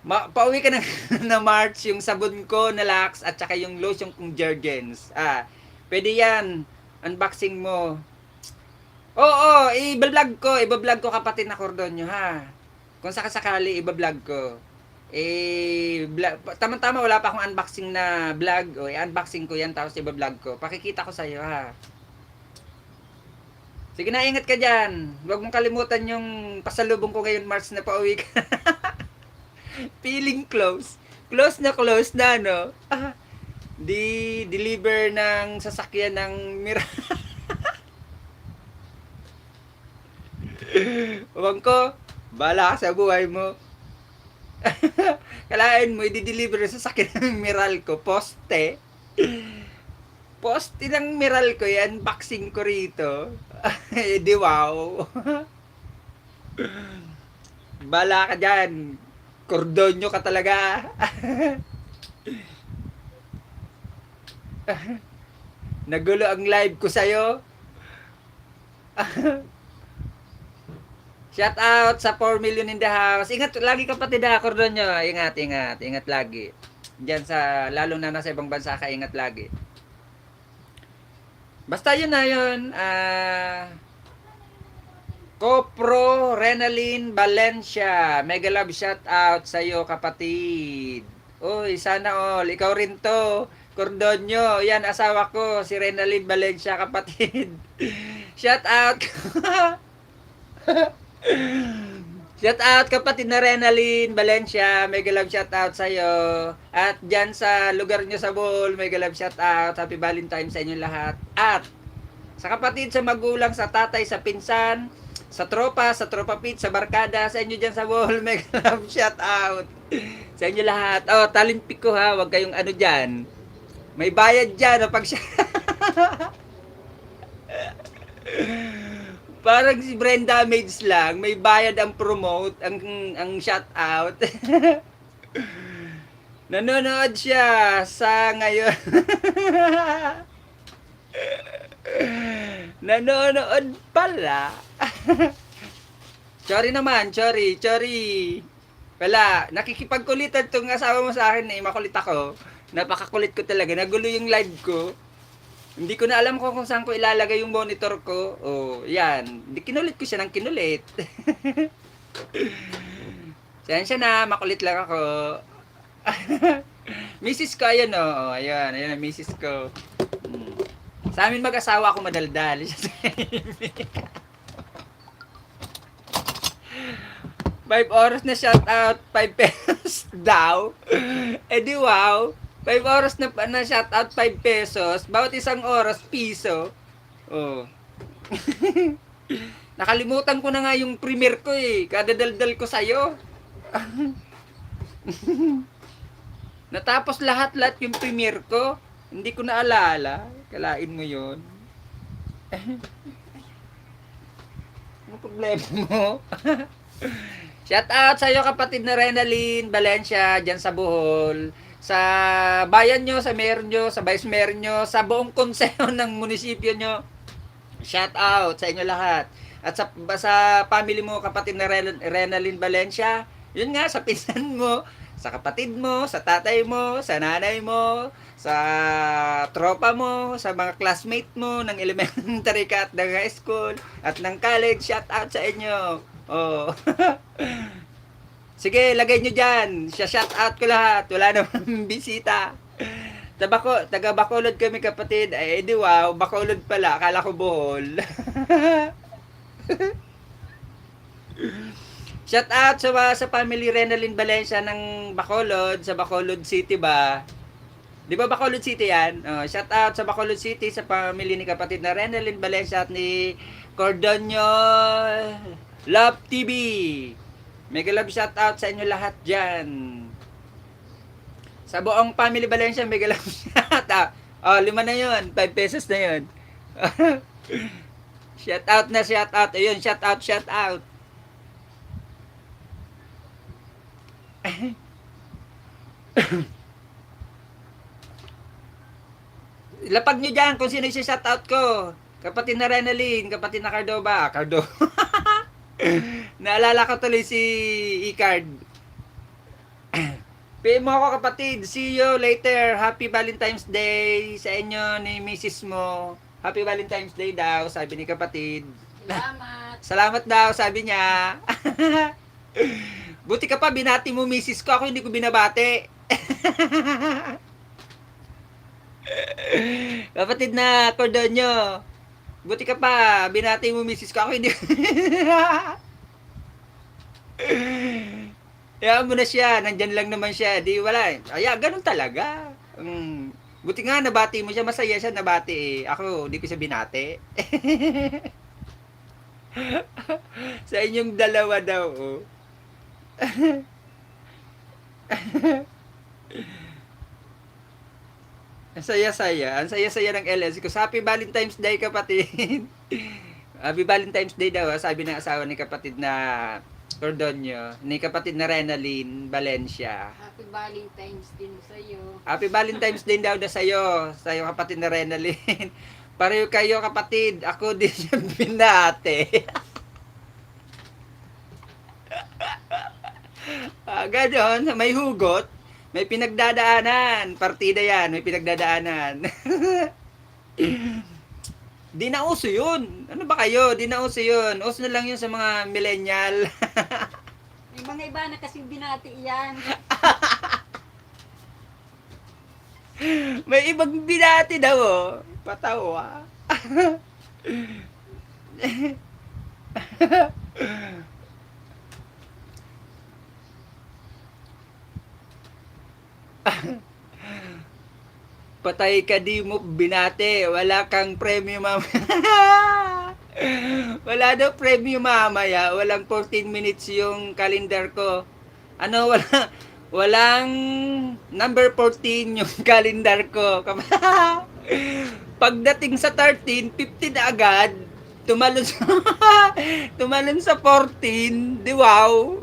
pauwi ka na, na March, yung sabon ko na Lux at saka yung lotion kong Jergens. Pwede yan. Unboxing mo. Oo, ibablog ko kapatid na Cordonyo ha. Kung sakasakali, ibablog ko. Tama-tama wala pa akong unboxing na vlog. O, i-unboxing ko yan tapos i-vlog ko. Pakikita ko sa iyo ha. Sige na, ingat ka dyan. Huwag mong kalimutan yung pasalubong ko ngayon, March na pauwi ka. Feeling close. Close na, no? Deliver ng sasakyan ng Huwag ko, bahala ka sa buhay mo. Kalain mo, i-deliver sa sasakyan ng Meralco, poste. Poste ng Meralco yan, unboxing ko rito. Di wow. Bala ka dyan. Cordonyo ka talaga. Nagulo ang live ko sa'yo. Shout out sa 4 million in the house. Ingat lagi kapatid ha, Cordonyo. Ingat lagi. Diyan sa, lalo na nasa ibang bansa ka, ingat lagi. Basta yun na yun. Copro Renalyn Valencia. Mega love shout out sa iyo kapatid. Uy, sana all. Ikaw rin to. Cordonyo. Yan, asawa ko. Si Renalyn Valencia kapatid. Shout out. Shout out kapatid na Renalyn Valencia. Mega love shout out sa iyo. At dyan sa lugar nyo sa Bohol, mega love shout out. Happy Valentine's sa inyo lahat. At sa kapatid, sa magulang, sa tatay, sa pinsan, sa tropa pit, sa barkada, sa inyo dyan sa Bohol, mega love shout out. Sa inyo lahat. Oh, talimpik ko ha. Huwag kayong ano dyan. May bayad dyan. Pag parang si Brenda Maids lang, may bayad ang promote, ang shout out. Nanonood siya sa ngayon. Nanonood pala. Sorry naman, sorry. Wala, nakikipagkulitan tong asawa mo sa akin eh, makulit ako. Napakakulit ko talaga, nagulo yung live ko. Hindi ko na alam kung saan ko ilalagay yung monitor ko. Oh, yan. Kinulit ko siya ng kinulit. Sensya na, makulit lang ako. Mrs. ko, ayan o. Oh. Ayan ang Mrs. ko. Sa amin mag-asawa ako madaldal. 5 oras na shout out, 5 pesos daw. Eh di wow. 5 oras na shout out, 5 pesos. Bawat isang oras, piso. Oh. Nakalimutan ko na nga yung premiere ko eh. Kadadaldal ko sa'yo. Natapos lahat yung premiere ko. Hindi ko naalala. Kalain mo yun. Ano problema mo? Shout out sa'yo kapatid na Renalyn Valencia dyan sa Bohol. Sa bayan nyo, sa mayor nyo, sa vice mayor nyo, sa buong konseho ng munisipyo nyo. Shout out sa inyo lahat. At sa family mo, kapatid na Renalyn Valencia, yun nga, sa pinsan mo, sa kapatid mo, sa tatay mo, sa nanay mo, sa tropa mo, sa mga classmate mo ng elementary ka at ng high school at ng college, shout out sa inyo. Oh. Sige, lagay nyo dyan. Shout out ko lahat. Wala namang bisita. Taga Bacolod kami kapatid. Ay, di wow. Bacolod pala. Akala ko Bohol. Shout out sa family Renalyn Valencia ng Bacolod. Sa Bacolod City ba? Di ba Bacolod City yan? Shout out sa Bacolod City sa family ni kapatid na Renalyn Valencia at ni Cordonyo Love TV. Mega love shout out sa inyo lahat dyan. Sa buong family Valencia, mega love shout out. Oh, 5 na yun. 5 pesos na yun. Shout out na shout out. Ayun, shout out. Lapag nyo dyan kung sino yung shout out ko. Kapatid na Renalyn, kapatid na Cardoba. Naalala ko tuloy si Icard. PM mo ako kapatid. See you later. Happy Valentine's Day sa inyo ni Mrs. mo. Happy Valentine's Day daw, sabi ni kapatid. Salamat. Salamat daw, sabi niya. Buti ka pa, binati mo misis ko. Ako hindi ko binabati. Kapatid na Cordonyo. Buti ka pa, binati mo misis ko. Ako hindi. Kaya mo na siya. Nandyan lang naman siya. Di wala. Ay, ganun talaga. Buti nga, nabati mo siya. Masaya siya nabati eh. Ako, hindi ko siya binati. Sa inyong dalawa daw, oh. Ang saya-saya. Ang saya-saya ng LS ko. Happy Valentine's Day, kapatid. Happy Valentine's Day daw, sabi ng asawa ni kapatid na Cordonyo, ni kapatid na Renaline Valencia. Happy Valentine's din sa'yo. Happy Valentine's Day daw na sa'yo kapatid na Renaline. Pareho kayo, kapatid. Ako din siya binate. Ganon, may hugot. May pinagdadaanan. Partida yan, may pinagdadaanan. Di na uso yun. Ano ba kayo? Di na uso yun. Uso na lang yun sa mga millennial. May mga iba na kasing binati yan. May ibang binati daw, oh. Patawa. Patay ka, di mo binate. Wala kang premyo mamaya. Wala daw premyo mamaya. Walang 14 minutes yung calendar ko. Ano, walang number 14 yung calendar ko. Pagdating sa 13, 15 na agad. Tumalon sa 14. Di wow.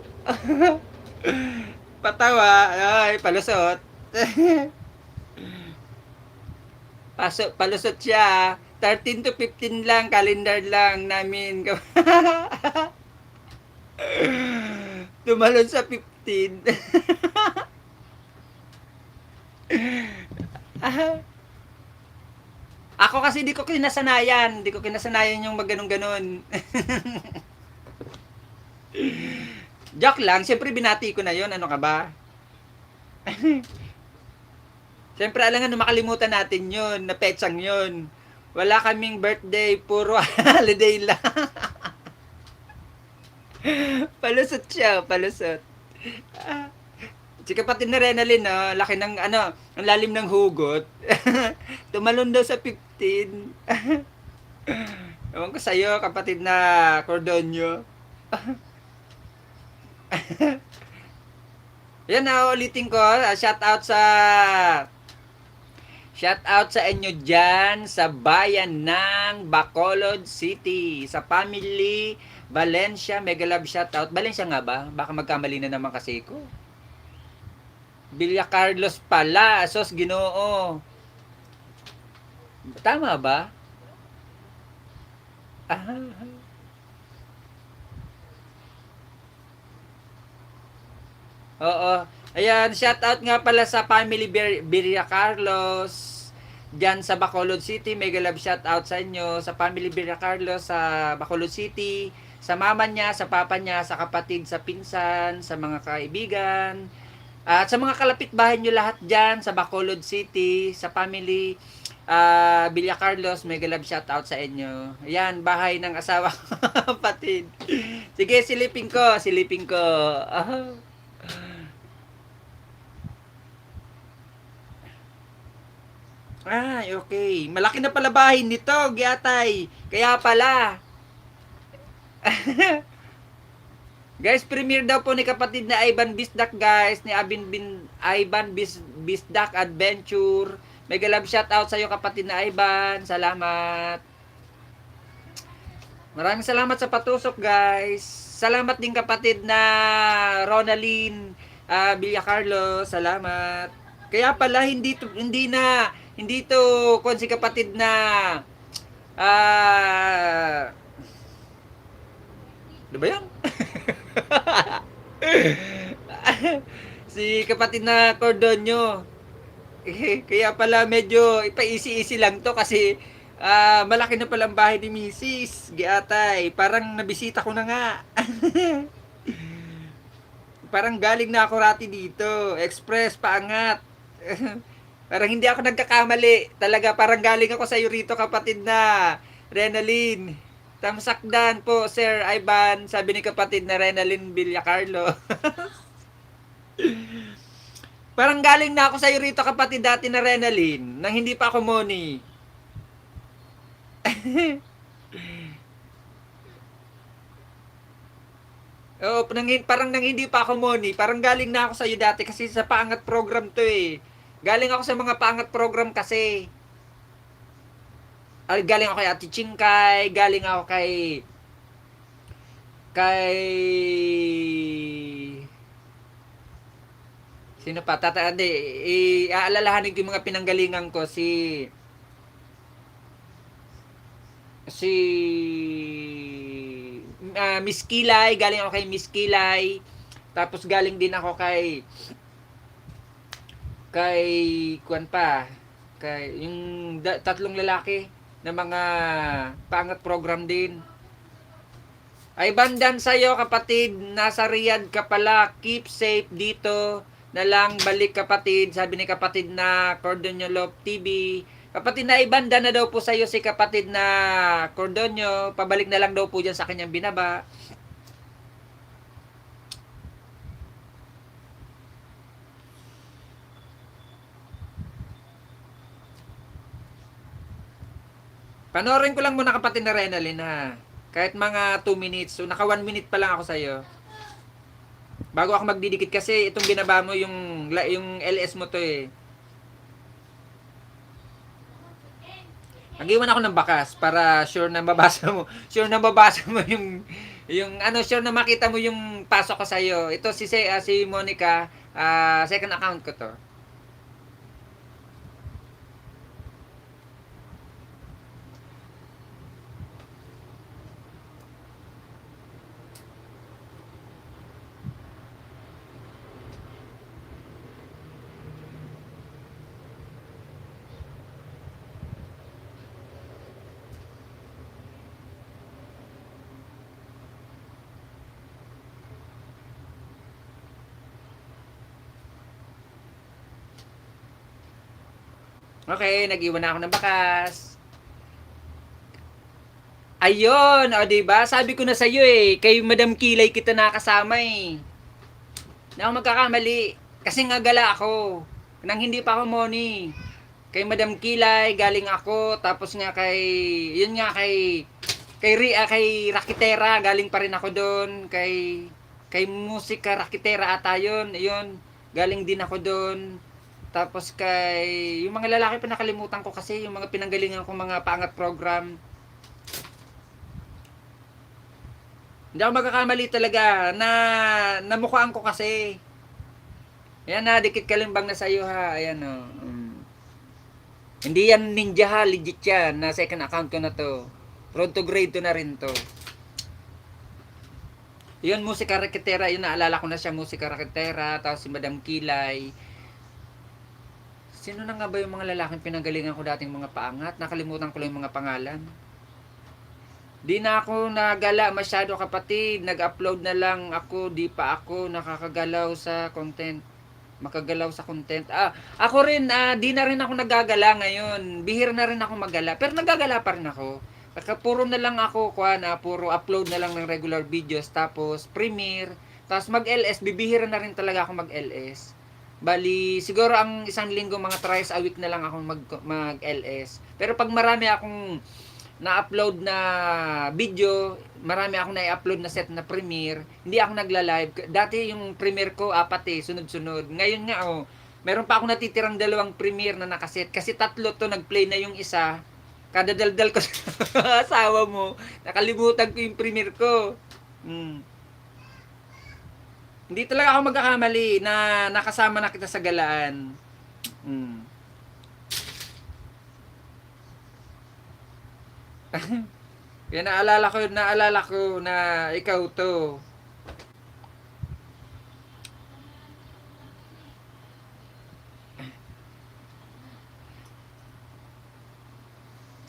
Patawa. Ay, palusot. Palusot siya. 13 to 15 lang, calendar lang namin. Tumalon sa 15. Ako kasi di ko kinasanayan. Di ko kinasanayan yung magganong-ganon. Joke lang. Siyempre binati ko na yon. Ano ka ba? Siyempre, alangan na makalimutan natin yun, na petsang yun. Wala kaming birthday, puro holiday lang. Palusot siya, palusot. Si kapatid na Renaline, no, laki ng, ang lalim ng hugot. Tumalon daw sa 15. Ewan ko sa'yo, kapatid na Cordonyo. Yan na, ulitin ko, shout out sa inyo dyan sa bayan ng Bacolod City. Sa family Valencia, mega love shout out. Valencia nga ba? Baka magkamali na naman kasi ko. Villa Carlos pala. Sos, Ginoo. Tama ba? Oo. Ayan, shout out nga pala sa family Villa Carlos diyan sa Bacolod City. Mega love shout out sa inyo sa family Villa Carlos sa Bacolod City, sa mama niya, sa papa niya, sa kapatid, sa pinsan, sa mga kaibigan, at sa mga kalapit bahay niyo lahat diyan sa Bacolod City, sa family Villa Carlos. Mega love shout out sa inyo. Ayan, bahay ng asawa ko, kapatid. Sige, silipin ko. Ay, okay. Malaki na pala bahay nito, Giatay. Kaya pala. Guys, premiere daw po ni kapatid na Ivan Bisdak, guys. Ni Ivan Bisdak Adventure. Mega love shout out sa iyo, kapatid na Ivan. Salamat. Maraming salamat sa patusok, guys. Salamat din kapatid na Ronaline Villa Carlos. Salamat. Kaya pala hindi to kung si kapatid na ano ba yan? Si kapatid na Cordonyo. Kaya pala medyo ipa-easy-easy lang to kasi malaki na palang bahay ni Mrs. Giatay. Parang nabisita ko na nga. Parang galing na ako rati dito. Express, paangat. Parang hindi ako nagkakamali. Talaga, parang galing ako sa iyo rito, kapatid na Renalyn. Tamsakdan po, Sir Ivan. Sabi ni kapatid na Renalyn Villacarlo. Parang galing na ako sa iyo rito, kapatid dati na Renalyn. Nang hindi pa ako Moni. Oo, parang nang hindi pa ako Moni, parang galing na ako sa iyo dati kasi sa paangat program to eh. Galing ako sa mga paangat program kasi. Galing ako kay Ate Chingkay, galing ako kay sino pa? Aalalahanin ko yung mga pinanggalingan ko si Miss Kilay, galing ako kay Miss Kilay. Tapos galing din ako kay kuan pa, kay yung tatlong lalaki na mga pangat program din. Ay bandan sa'yo, kapatid, nasa Riyadh ka pala, keep safe dito na lang, balik kapatid, sabi ni kapatid na Cordonio Love TV. Kapatid na ibanda na daw po sa'yo si kapatid na Cordonio, pabalik na lang daw po dyan sa kanyang binaba. Panoorin ko lang muna, kapatid na Renalyn, ha. Kahit mga 2 minutes. So, naka 1 minute pa lang ako sa'yo. Bago ako magdidikit kasi itong binaba mo yung LS mo to eh. Nag-iwan ako ng bakas para sure na mabasa mo. Sure na mabasa mo sure na makita mo yung pasok ko sa'yo. Ito si Monica, second account ko to. Okay, nag-iwan na ako ng bakas. Ayun, o diba? Sabi ko na sa iyo eh, kay Madam Kilay kita nakasama eh. Na ako magkakamali. Kasi nga gala ako. Nang hindi pa ako Moni. Kay Madam Kilay, galing ako. Tapos nga kay Rakitera, galing pa rin ako doon. Kay Musika Rakitera ata yun. Ayun, galing din ako doon. Tapos yung mga lalaki pa nakalimutan ko kasi, yung mga pinanggalingan ko mga paangat program. Hindi ako magkakamali talaga, namukhaan ko kasi. Ayan na, dikit kalimbang na sa'yo ha, ayan o. Hindi yan ninja ha, legit yan, na second account ko na to. Road to grade to na rin to. Yun, Musika Rakitera, yun naalala ko na siya, Musika Rakitera, tapos si Madam Kilay. Sino na nga ba yung mga lalaking pinanggalingan ko dating mga paangat? Nakalimutan ko lang yung mga pangalan. Di na ako nagala masyado, kapatid. Nag-upload na lang ako. Di pa ako nakakagalaw sa content. Makagalaw sa content. Ako rin, di na rin ako nagagala ngayon. Bihira na rin ako magala. Pero nagagala pa rin ako. Puro na lang ako, puro upload na lang ng regular videos. Tapos premiere. Tapos mag-LS. Bibihira na rin talaga ako mag-LS. Bali, siguro ang isang linggo, mga thrice a week na lang ako mag-LS. Pero pag marami akong na-upload na video, marami akong na-upload na set na premiere, hindi ako nagla-live. Dati yung premiere ko, 4 sunod-sunod. Ngayon nga, meron pa akong natitirang 2 premiere na nakaset. Kasi 3 to, nag-play na yung isa. Kadadaldal ko sa asawa mo. Nakalimutan ko yung premiere ko. Hindi talaga ako magkakamali na nakasama na kita sa galaan. Kaya naalala ko na ikaw to.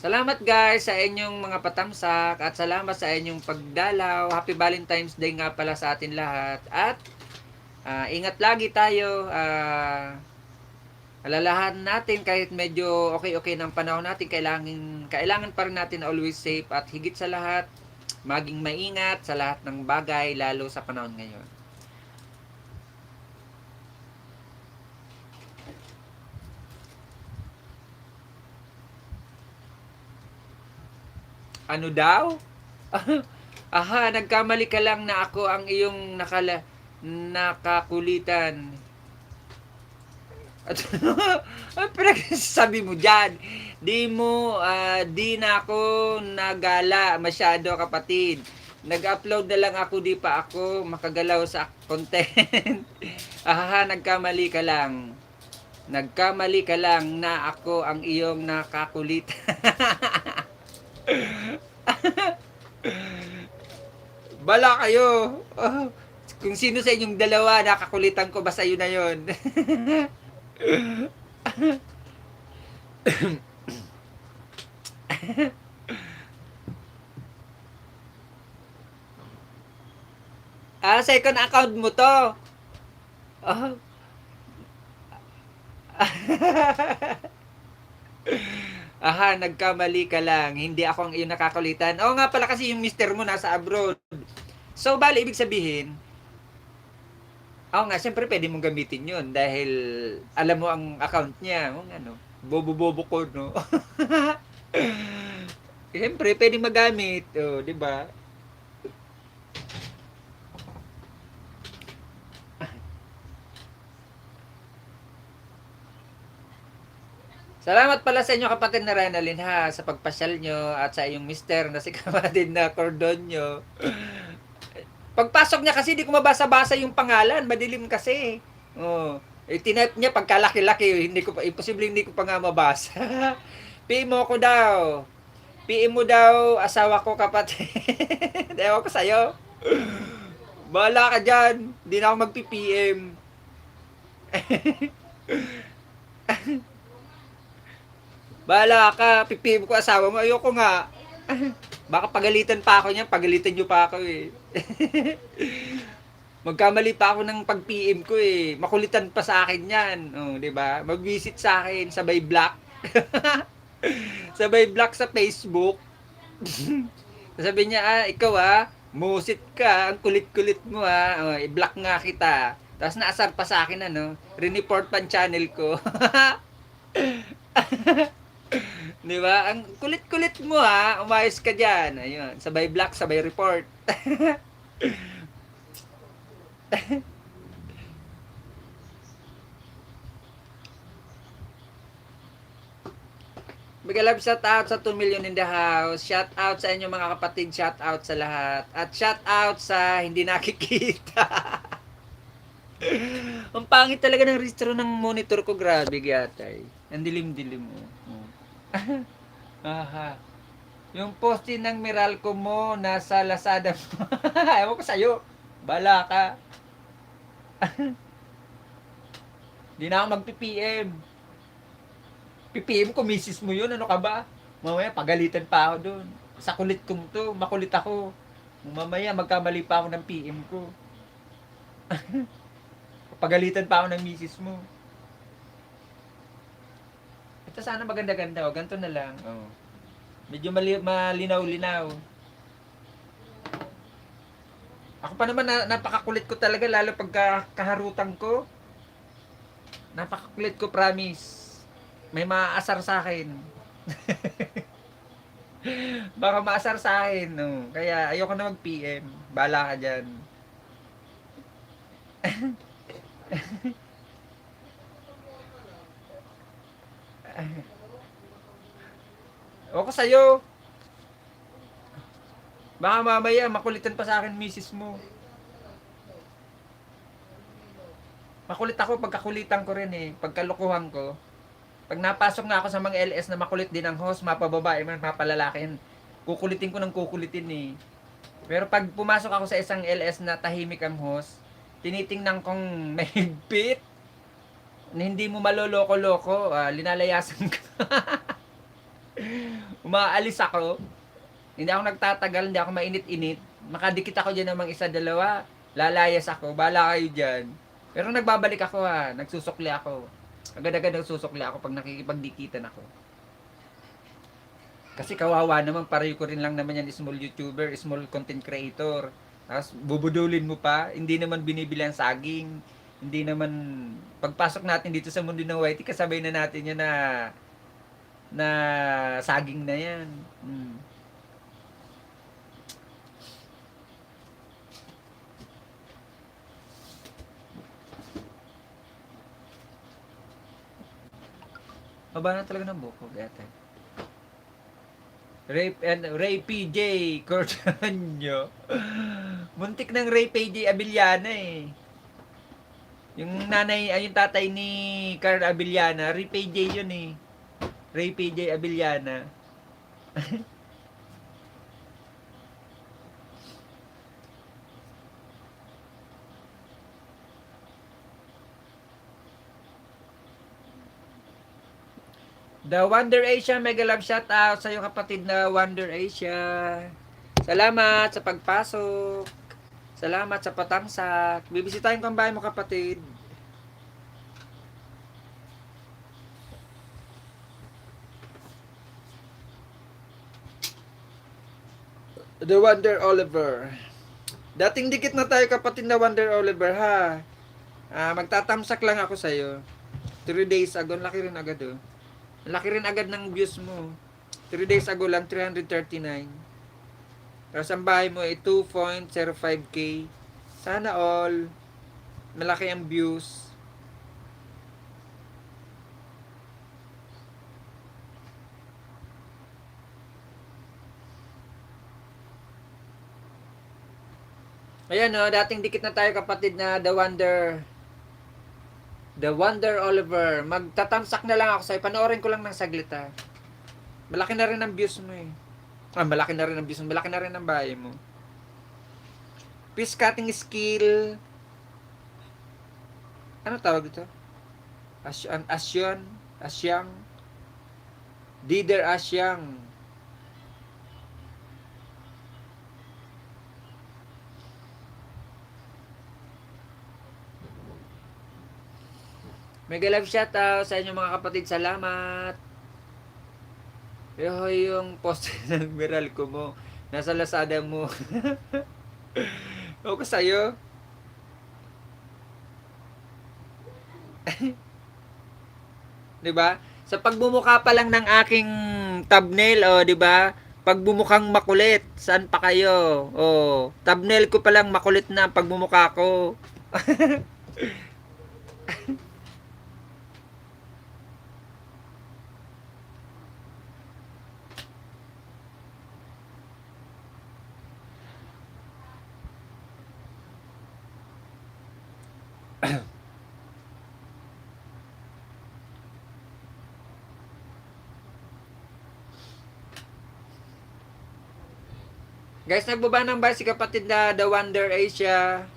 Salamat guys sa inyong mga patamsak at salamat sa inyong pagdalaw. Happy Valentine's Day nga pala sa atin lahat. At Ingat lagi tayo. Alalahan natin kahit medyo okay ng panahon natin, kailangan pa rin natin always safe at higit sa lahat, maging maingat sa lahat ng bagay lalo sa panahon ngayon. Ano daw? Aha, nagkamali ka lang na ako ang iyong nakakulitan. At ano pinagsasabi mo dyan? Di na ako nagala masyado, kapatid. Nag-upload na lang ako, di pa ako makagalaw sa content. Aha, nagkamali ka lang. Nagkamali ka lang na ako ang iyong nakakulitan. Bala kayo. Kung sino sa inyong dalawa nakakulitan ko, basta yun na yun. Second account mo to. Oh. Aha, nagkamali ka lang. Hindi ako ang iyong nakakulitan. Oo nga pala, kasi yung mister mo nasa abroad. So, bali, ibig sabihin, oo nga, siyempre pwede mong gamitin yun dahil alam mo ang account niya. Kung ano, bobo-bobo ko, no? Siyempre, pwede magamit. O, di ba? Salamat pala sa inyo, kapatid na Renalyn, ha, sa pagpasyal nyo at sa iyong mister na si kapatid na Cordonio. Pagpasok niya kasi di ko mabasa-basa yung pangalan, madilim kasi. Oh, tinype niya pagkalaki-laki, imposible hindi ko pa nga mabasa. PM mo ko daw. PM mo daw, asawa ko, kapatid. Ewan ko sa'yo. Bahala ka dyan. Di na ako magpi-PM. Bahala ka, pipim ko asawa mo. Ayoko nga. Baka pagalitan pa ako niyan, pagalitan nyo pa ako eh. Magkamali pa ako ng pag-PM ko eh. Makulitan pa sa akin yan. Oh, 'di ba? Mag-visit sa akin, sabay block. Sabay block sa Facebook. Sabi niya, ikaw musit ka, ang kulit-kulit mo Oh, i-block nga kita. Tapos naasar pa sa akin report pa ang channel ko. Di ba? Ang kulit-kulit mo umayos ka diyan. Ayun, sabay block, sabay report. Big love, shout out sa 2 million in the house. Shout out sa inyo mga kapatid, shout out sa lahat. At shout out sa hindi nakikita. Ang pangit talaga ng registro ng monitor ko, grabe yatay. Ang dilim-dilim mo. Aha. Yung posting ng Meralco mo nasa Lazada mo. Ewan ko sa'yo. Bala ka. Di na ako magpi-PM. PPM ko, misis mo yun. Ano ka ba? Mamaya pagalitan pa ako doon. Sa kulit kong to, makulit ako. Mamaya magkamali pa ako ng PM ko. Pagalitan pa ako ng misis mo. Ito sana maganda-ganda. Ganito na lang. Oh. Medyo malinaw-linaw. Ako pa naman, napakakulit ko talaga, lalo pagka kaharutan ko. Napakakulit ko, promise. May maaasar sa akin. Baka maasar sa akin. No? Kaya ayoko na mag-PM. Bala ka dyan. O ko sa'yo. Baka mamaya makulitan pa sa akin misis mo. Makulit ako, pagkakulitan ko rin eh. Pagkalukuhan ko. Pag napasok na ako sa mga LS na makulit din ang host, mapababae man, mapalalakin, kukulitin ko ng kukulitin eh. Pero pag pumasok ako sa isang LS na tahimik ang host, tinitingnan kong may higpit, na hindi mo maloloko-loko, linalayasan ko. Umaalis ako. Hindi ako nagtatagal, hindi ako mainit-init. Makadikit ako dyan ng mga isa, dalawa, lalayas ako. Bala kayo dyan. Pero nagbabalik ako ha. Nagsusukli ako. Agad-agad nagsusukli ako pag nakikipagdikitan ako. Kasi kawawa naman, pareho ko rin lang naman yan, small YouTuber, small content creator. Tapos bubudulin mo pa, hindi naman binibili ang saging. Hindi naman, pagpasok natin dito sa mundo ng YT, kasabay na natin yan na saging na yan. Hmm. Maba na talaga ng buko, gata. Ray PJ Cordoño. Muntik ng Ray PJ Abiliana eh. Yung nanay, ay yung tatay ni Carl Abiliana, Ray PJ yun eh. Ray PJ Abiliana. The Wonder Asia, mega love shout out sa iyo kapatid na Wonder Asia. Salamat sa pagpasok. Salamat sa patangsak. Bibisitahin ko ang bahay mo kapatid. The Wonder Oliver. Dating dikit na tayo kapatid na Wonder Oliver ha. Magtatamsak lang ako sa iyo. 3 days ago, laki rin agad oh. Laki rin agad ng views mo. 3 days ago lang, 339. Tapos ang bahay mo ay 2.05k. Sana all. Malaki ang views. Ayan o, dating dikit na tayo kapatid na The Wonder Oliver. Magtatamsak na lang ako sa'yo. Panoorin ko lang ng saglit ha. Malaki na rin ang views mo eh. Malaki na rin ang views mo. Malaki na rin ang bahay mo. Fish cutting skill. Ano tawag ito? Asyang. Dider Asyang. Mega love shoutout sa inyo mga kapatid. Salamat. Yung post ng viral ko mo. Nasa Lazada mo. O ko sa'yo. Diba? Sa pagbumuka pa lang ng aking thumbnail, oh, diba? Pagbumukhang makulit, saan pa kayo? Oh, thumbnail ko pa lang makulit na pagbumuka ko. Guys, nagbaba ng ba si kapatid na The Wonder Asia?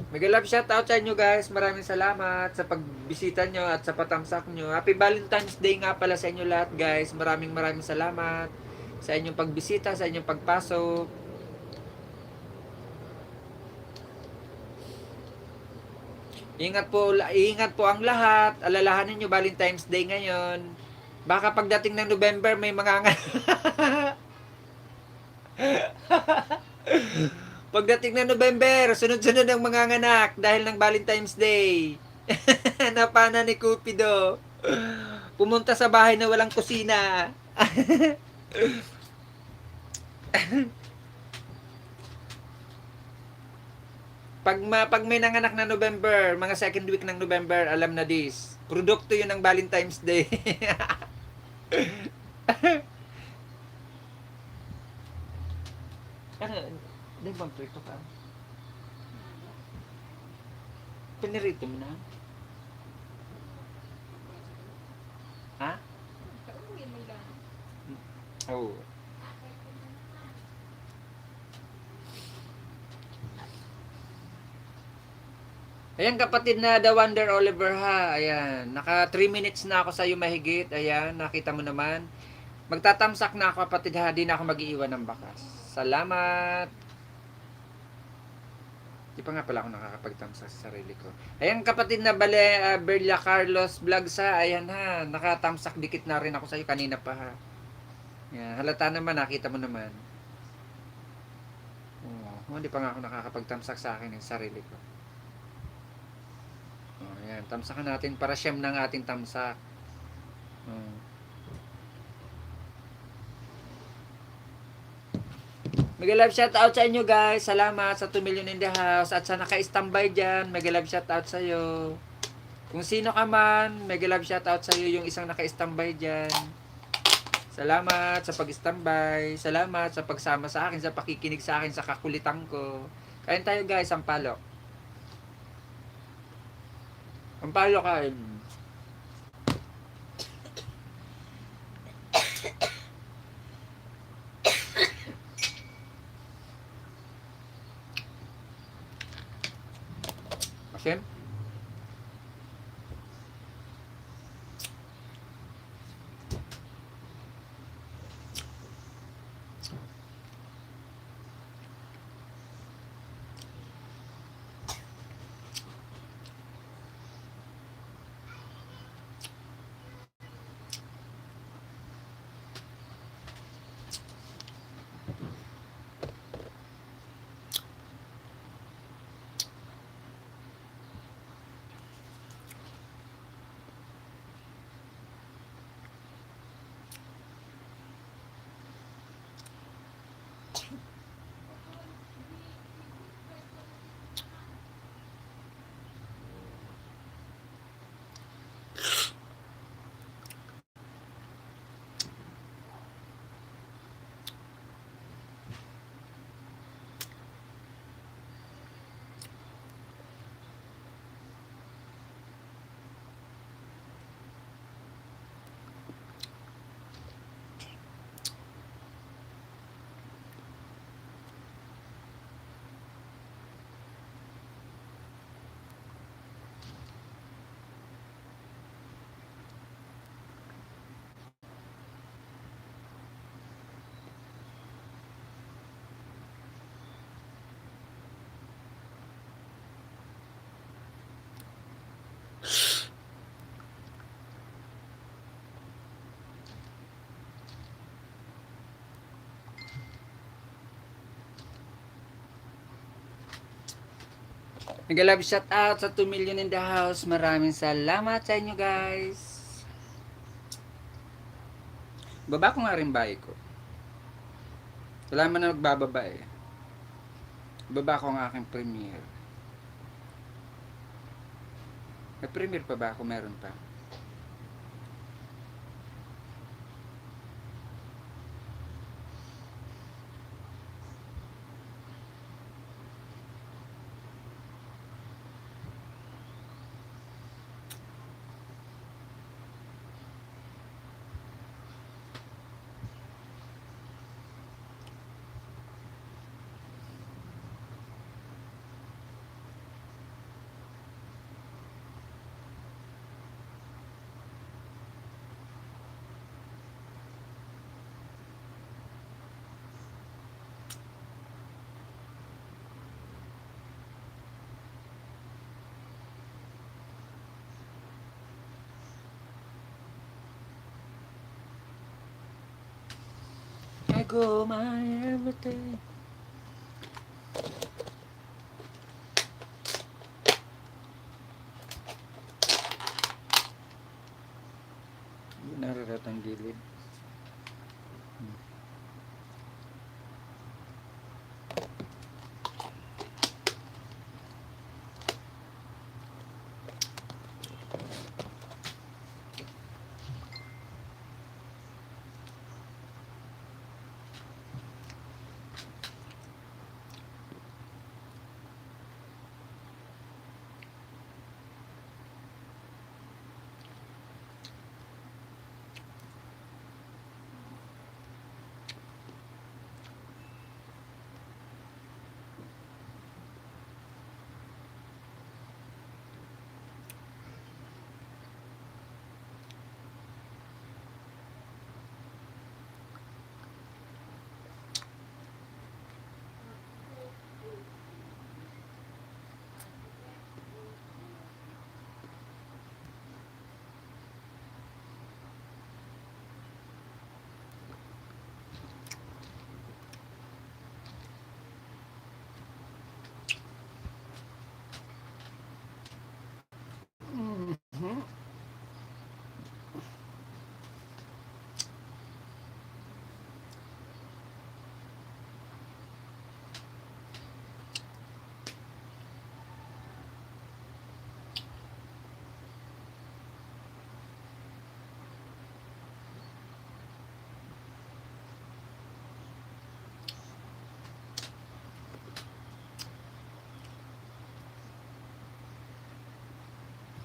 Mega love shout out sa inyo guys. Maraming salamat sa pagbisita nyo at sa patamsak nyo. Happy Valentine's Day nga pala sa inyo lahat guys. Maraming salamat sa inyong pagbisita, sa inyong pagpasok. Ingat po ang lahat. Alalahanin nyo Valentine's Day ngayon. Baka pagdating ng November may mga pagdating ng November, sunod-sunod ang mga nganak dahil ng Valentine's Day. Napana ni Cupido. Pumunta sa bahay na walang kusina. Pag may nanganak na November, mga second week ng November, alam na this. Produkto yun ng Valentine's Day. Ano, di bang prito ka? Pinirito mo na? Ha? Oo. Oh. Ayan kapatid na The Wonder Oliver ha. Ayan. Naka 3 minutes na ako sa iyo mahigit. Ayan. Nakita mo naman. Magtatamsak na ako kapatid ha. Di na ako mag-iiwan ng bakas. Salamat. Di pa nga pala ako nakakapagtamsak sa sarili ko. Ayan kapatid na Berlia Carlos Vlogs ha. Ayan ha. Nakatamsak dikit na rin ako sa iyo kanina pa ha. Ayan. Halata naman. Nakita mo naman. Hindi pa nga ako nakakapagtamsak sa akin ng sarili ko. Ayan, tamsakan natin para siyam ng ating tamsak. Mega love shout out sa inyo guys. Salamat sa 2 million in the house. At sa naka-standby dyan, mega love shout out sa iyo. Kung sino ka man, mega love shout out sa iyo yung isang naka-standby dyan. Salamat sa pag-standby. Salamat sa pagsama sa akin, sa pakikinig sa akin, sa kakulitan ko. Kain tayo guys, ang palok. Ang palok kain. Asim? Mega love shout out sa 2 million in the house. Maraming salamat sa inyo guys. Baba ko nga rin bahay ko. Wala man na magbababa eh. Baba ko ang aking premiere. May premiere pa ba ako? Meron pa. I go my everything. Nararat ang gilid.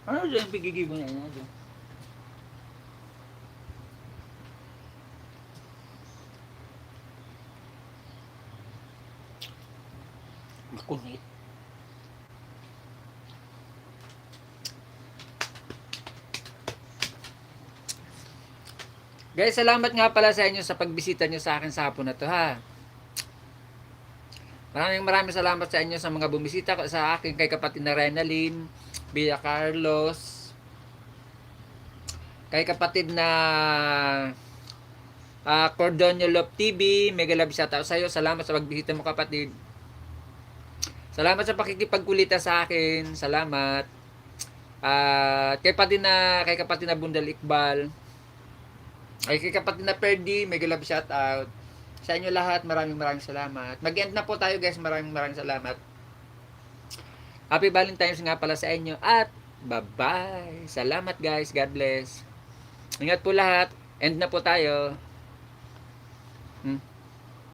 Ano dyan yung pigigibo niya? Ano dyan? Makunit. Guys, salamat nga pala sa inyo sa pagbisita nyo sa akin sa hapon na to, ha. Maraming salamat sa inyo sa mga bumisita sa akin, kay kapatid na Renalyn, Villa Carlos, kay kapatid na Cordonio Love TV, mega love shoutout sa iyo. Salamat sa pagbisita mo, kapatid. Salamat sa pakikipagkulita sa akin. Salamat. At kay kapatid na Bundal Iqbal, ay kay kapatid na Perdi, mega love shoutout. Sa inyo lahat, maraming salamat. Mag-end na po tayo, guys. Maraming salamat. Happy Valentine's nga pala sa inyo. At bye-bye. Salamat, guys. God bless. Ingat po lahat. End na po tayo.